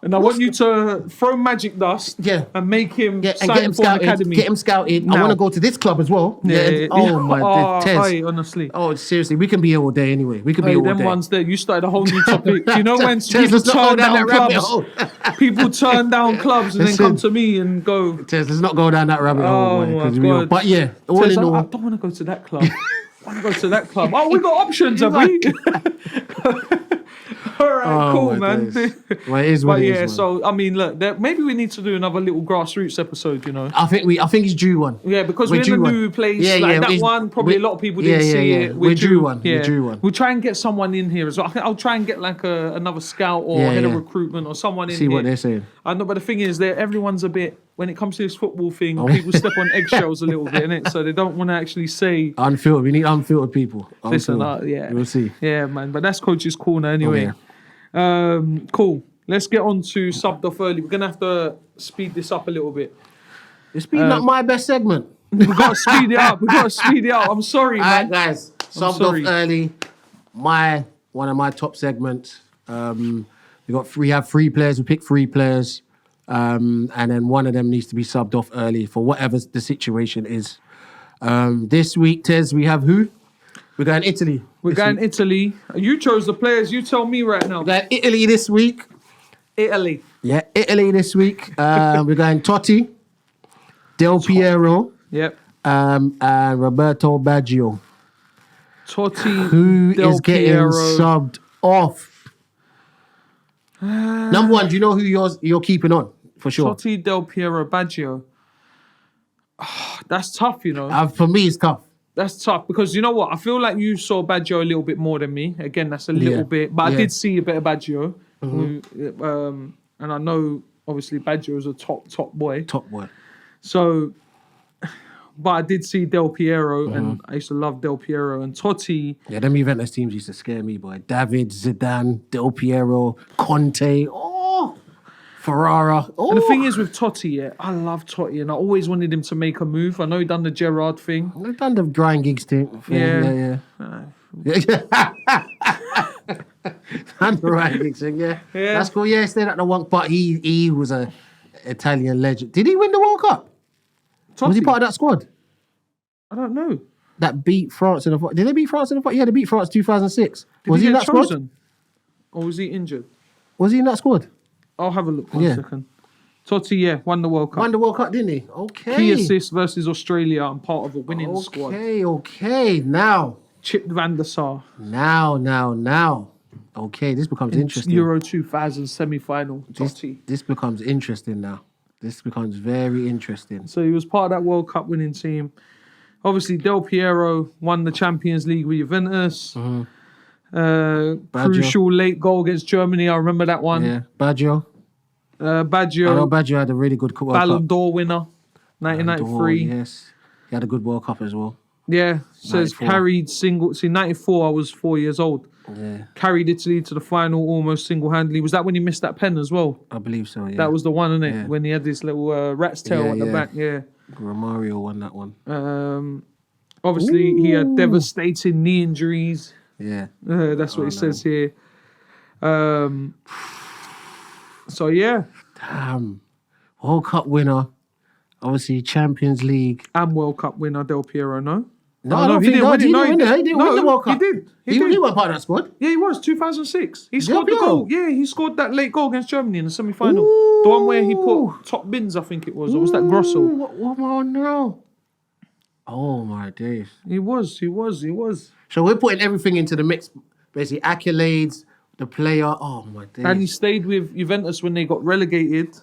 And I want you to throw magic dust and make him and sign get him for scouted. an academy. Get him scouted. Now. I want to go to this club as well. Oh my, Tez. Honestly. Oh, seriously, we can be here all day anyway. We can be here all them day. ones there, you started a whole new topic. You know when Tez, people turn down clubs, people turn down clubs and then come to me and go. Tez, let's not go down that rabbit hole. My God. But yeah, all Tez, in all, I don't want to go to that club. I want to go to that club. Oh, we got options, have we? All right, cool, man. Well, it is what it is, man. So I mean, look, maybe we need to do another little grassroots episode. You know, I think it's due one. Yeah, because we're in a new place. That one, probably a lot of people didn't see it. We're due one. We're due one. We'll try and get someone in here as well. I think I'll try and get like another scout or head of recruitment or someone in here. See what they're saying. I know, but the thing is, that everyone's a bit. When it comes to this football thing, people step on eggshells a little bit, innit? So they don't want to actually say... Unfiltered. We need unfiltered people. Listen, We'll see. Yeah, man. But that's Coach's Corner anyway. Cool. Let's get on to subbed off early. We're going to have to speed this up a little bit. You're speeding up my best segment. We've got to speed it up. I'm sorry, man. All right, guys. Subbed off early. One of my top segments. We have 3 players. We pick 3 players. And then one of them needs to be subbed off early for whatever the situation is. This week, Tez, we have who? We're going Italy. We're going Italy. You chose the players. You tell me right now. We're going Italy this week. Italy. Yeah, Italy this week. We're going Totti, Del Piero, and Roberto Baggio. Totti, who Del is getting Piero. subbed off? Number one, do you know who you're keeping on? For sure. Totti, Del Piero, Baggio. That's tough, you know. For me, it's tough. That's tough because you know what? I feel like you saw Baggio a little bit more than me. Again, that's a little bit. But I did see a bit of Baggio. And I know, obviously, Baggio is a top boy. Top boy. So, but I did see Del Piero, and I used to love Del Piero and Totti. Yeah, them Juventus teams used to scare me, boy. David, Zidane, Del Piero, Conte, Ferrara. And the thing is with Totti, I love Totti, and I always wanted him to make a move. I know he done the Gerrard thing. He done the grind gigs thing. Yeah. Done the grind gigs thing, yeah. That's cool. Yeah, stayed at the one, but he was a Italian legend. Did he win the World Cup? Totti. Was he part of that squad? I don't know. That beat France in the... Did they beat France in the... Yeah, they beat France 2006. Was he in that squad? Or was he injured? Was he in that squad? I'll have a look one second. Totti, won the World Cup. Won the World Cup, didn't he? Okay. Key assist versus Australia and part of a winning squad. Okay. Now. Chip van der Sar. Now. Okay, this becomes interesting. Euro 2000 semi-final. Totti. This becomes interesting now. This becomes very interesting. So he was part of that World Cup winning team. Obviously, Del Piero won the Champions League with Juventus. Crucial late goal against Germany. I remember that one. Yeah, Baggio. Baggio. I know Baggio had a really good World Cup. Ballon d'Or winner, 1993. Yes, he had a good World Cup as well. Yeah, says 94. Carried single. See, 94, I was 4 years old. Yeah. Carried Italy to the final almost single-handedly. Was that when he missed that pen as well? I believe so, yeah. That was the one, innit? Yeah. When he had this little rat's tail at the back, Romero won that one. Obviously, he had devastating knee injuries. Yeah. That's what it says here. So yeah, Damn. World Cup winner. Obviously, Champions League. and World Cup winner Del Piero. No, No, I don't think he didn't win it. He didn't win the World Cup. He did. He was part of that squad. Yeah, he was 2006. He scored the Piero? goal. Yeah, he scored that late goal against Germany in the semi-final. The one where he put top bins, I think it was, or was that Grosso? What am I on now? Oh my days. He was. So we're putting everything into the mix. Basically, accolades, the player. Oh my days. And he stayed with Juventus when they got relegated.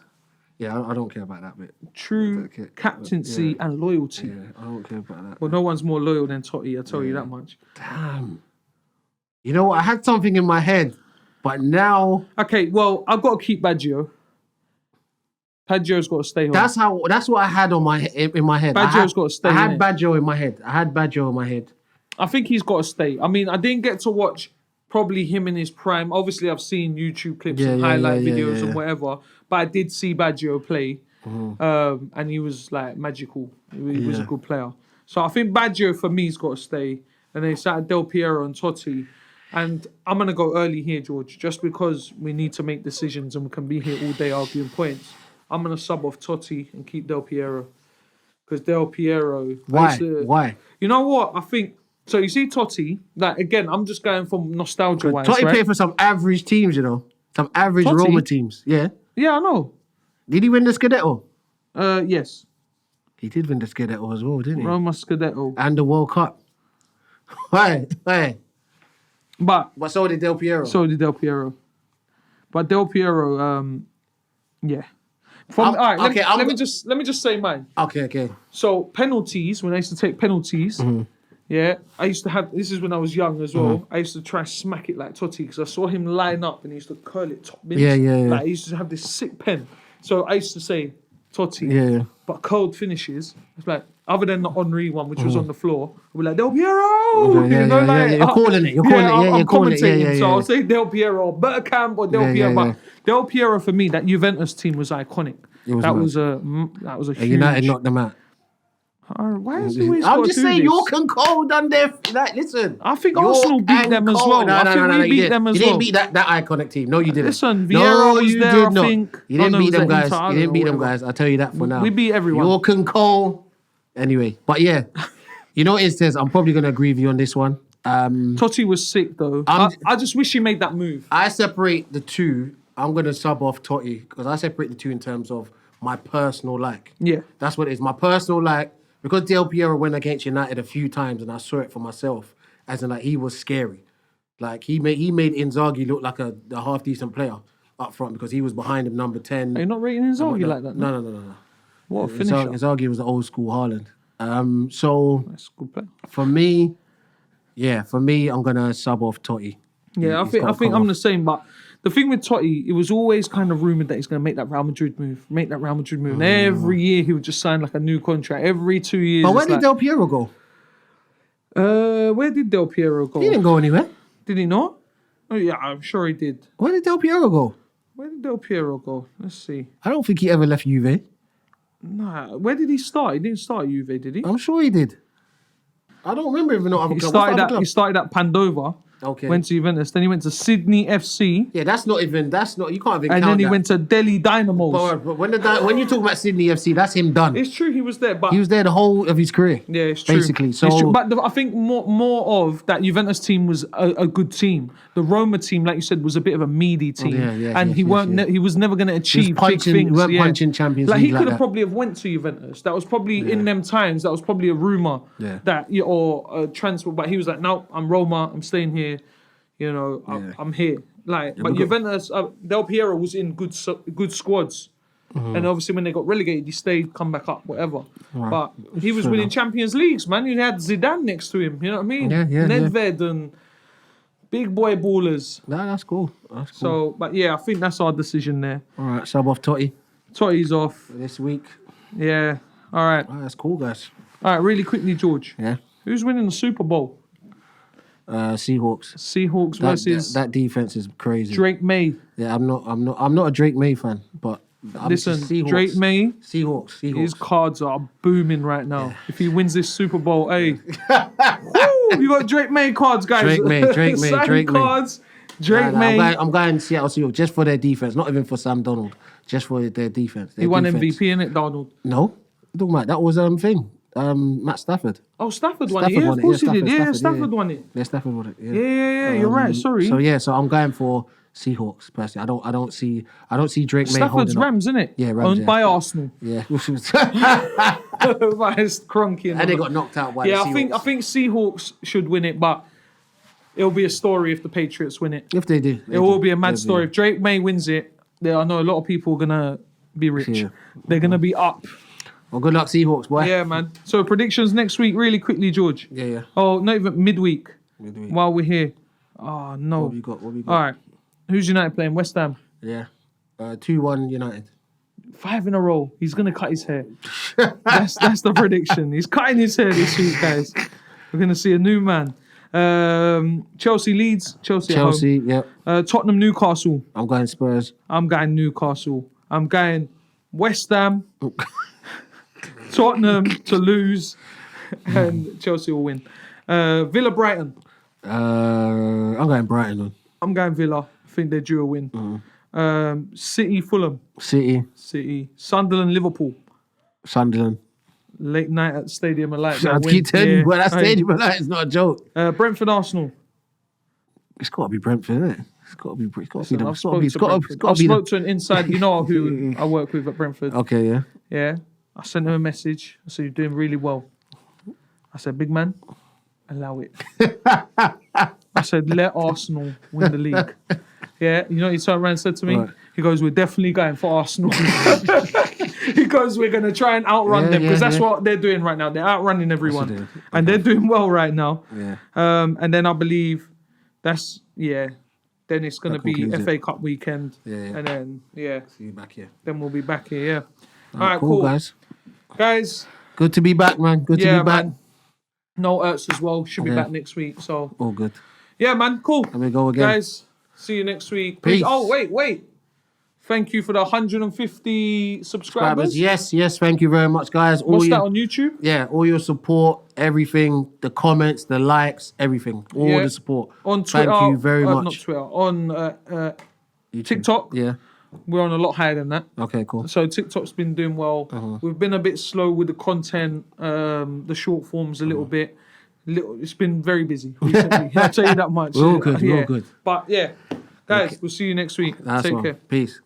Yeah, I don't care about that bit. True captaincy and loyalty. Yeah, I don't care about that. Well, no one's more loyal than Totti, I tell you that much. Damn. You know what? I had something in my head, but now Okay, well, I've got to keep Baggio. Baggio's got to stay home. that's what I had in my head. Baggio's got to stay. I had Baggio in my head. I think he's got to stay. I mean, I didn't get to watch probably him in his prime. Obviously, I've seen YouTube clips and highlight videos and whatever, but I did see Baggio play, and he was like magical. He was a good player. So I think Baggio for me's got to stay, and they sat Del Piero and Totti. And I'm gonna go early here, George, just because we need to make decisions and we can be here all day arguing points. I'm gonna sub off Totti and keep Del Piero, because Del Piero. Why? You know what? I think. So you see Totti, like again, I'm just going from nostalgia wise. Totti right? played for some average teams, you know. Some average Totti? Roma teams. Yeah. Yeah, I know. Did he win the Scudetto? Yes. He did win the Scudetto as well, didn't he? Roma Scudetto. And the World Cup. Why? But so did Del Piero. But Del Piero, yeah. Let me just say mine. Okay. So penalties, when I used to take penalties, yeah, I used to have. This is when I was young as well. I used to try and smack it like Totti because I saw him line up and he used to curl it top bins. Yeah. Like he used to have this sick pen. So I used to say Totti. Yeah. But curled finishes, it's like other than the Henri one, which was on the floor, I'd be like Del Piero. You're calling it. You're calling it. I'm you're calling it. commentating. So I'll say Del Piero, Bergkamp or Del Piero. But Del Piero for me, that Juventus team was iconic. That was a huge. United knocked them out. Why is he always I'm gotta just do saying, this? York and Cole done their. Like, listen. I think Arsenal beat them as well. I think we beat them as well. You didn't beat that iconic team. No, you didn't. Listen, Vieira was there, I think. You didn't beat them guys. You didn't beat them guys. I'll tell you that for now. We beat everyone. York and Cole. Anyway, but yeah. You know what it says? I'm probably going to agree with you on this one. Totti was sick, though. I just wish he made that move. I separate the two. I'm going to sub off Totti because I separate the two in terms of my personal like. Yeah. That's what it is. My personal like. Because Del Piero went against United a few times and I saw it for myself, as in like he was scary. Like he made Inzaghi look like a half decent player up front because he was behind him, number 10. Are you not rating Inzaghi like that? No. What a finisher. Inzaghi was the old school Haaland. So That's a good player. for me, I'm gonna sub off Totti. Yeah, I think I'm the same, but the thing with Totti, it was always kind of rumoured that he's going to make that Real Madrid move. And every year he would just sign like a new contract. Every 2 years. But where did Del Piero go? Where did Del Piero go? He didn't go anywhere. Did he not? Oh yeah, I'm sure he did. Where did Del Piero go? Where did Del Piero go? Let's see. I don't think he ever left Juve. Nah, where did he start? He didn't start at Juve, did he? I'm sure he did. I don't remember even no other club. He started at Pandova. Okay. Went to Juventus. Then he went to Sydney FC. Yeah, you can't even count that. And then he went to Delhi Dynamos. But when you talk about Sydney FC, that's him done. It's true he was there, but he was there the whole of his career. Yeah, it's true. Basically, so it's true. But I think more of that Juventus team was a good team. The Roma team, like you said, was a bit of a meaty team, he was never going to achieve big things. He weren't punching Champions League. He could have probably have went to Juventus. That was probably in them times. That was probably a rumor that or a transfer. But he was like, no, I'm Roma. I'm staying here. You know, I'm here. But Juventus, Del Piero was in good squads. And obviously when they got relegated, he stayed, come back up, whatever. Right. But he was winning Champions Leagues, man. You had Zidane next to him, you know what I mean? Nedved and big boy ballers. That's cool. So, but yeah, I think that's our decision there. All right, sub off Totti. Totti's off. This week. Yeah, all right. That's cool, guys. All right, really quickly, George. Yeah. Who's winning the Super Bowl? Seahawks versus that defense is crazy. Drake May. Yeah, I'm not a Drake May fan, but listen, Drake May. Seahawks. His cards are booming right now. Yeah. If he wins this Super Bowl, hey, woo, you got Drake May cards, guys. Drake May. cards. Drake May. I'm going Seattle Seahawks just for their defense, not even for Sam Donald, just for their defense. He won MVP, innit, Donald? No, talking about that was Matt Stafford. Oh, Stafford won it. Yeah, of course he did. Yeah, Stafford won it. Yeah, Stafford won it. Yeah. You're right. Sorry. So I'm going for Seahawks personally. I don't see Drake May Stafford's holding Rams, isn't it? Yeah, Rams. Owned by Arsenal. Yeah. By Cronky And they got knocked out by the Seahawks. I think Seahawks should win it, but it'll be a story if the Patriots win it. If they do. It will be a mad story. If Drake May wins it, I know a lot of people are going to be rich. Yeah. They're going to be up. Well, good luck, Seahawks, boy. Yeah, man. So predictions next week, really quickly, George. Yeah. Oh, not even midweek. While we're here. Oh, no. What have you got? All right. Who's United playing? West Ham. Yeah. 2-1 United. 5 in a row. He's going to cut his hair. That's the prediction. He's cutting his hair this week, guys. We're going to see a new man. Chelsea Leeds. Chelsea at home. Yep. Tottenham Newcastle. I'm going Spurs. I'm going Newcastle. I'm going West Ham. Tottenham to lose. And Chelsea will win. Villa Brighton. I'm going Brighton. I'm going Villa. I think they're due a win. City Fulham. City. Sunderland Liverpool. Sunderland. Late night at Stadium of Light. I keep telling you, that Stadium of Light is not a joke. Brentford Arsenal. It's got to be Brentford, isn't it? It's got to be. I spoke to an inside. You know who I work with at Brentford. Okay, yeah. Yeah. I sent him a message. I said, "You're doing really well." I said, "Big man, allow it." I said, "Let Arsenal win the league." Yeah. You know what he turned around and said to me? Right. He goes, "We're definitely going for Arsenal." He goes, "We're going to try and outrun them because that's what they're doing right now. They're outrunning everyone. And they're doing well right now." Yeah. And then I believe then it's going to be FA Cup weekend. Yeah. And then, see you back here. Then we'll be back here, yeah. All right, cool. Guys. Good to be back, man. Good to be back. Man. No Ertz as well. Should be back next week, so. All good. Yeah, man. Cool. Let me go again. Guys, see you next week. Peace. Oh, wait. Thank you for the 150 subscribers. Yes. Thank you very much, guys. What's that on YouTube? Yeah, all your support, everything, the comments, the likes, everything. All the support. On Twitter. Thank you very much. Not Twitter. On TikTok. Yeah. We're on a lot higher than that. Okay, cool. So TikTok's been doing well. We've been a bit slow with the content, the short forms a little bit. It's been very busy recently. I'll tell you that much. We're all good. But yeah, guys, we'll see you next week. Take care. Peace.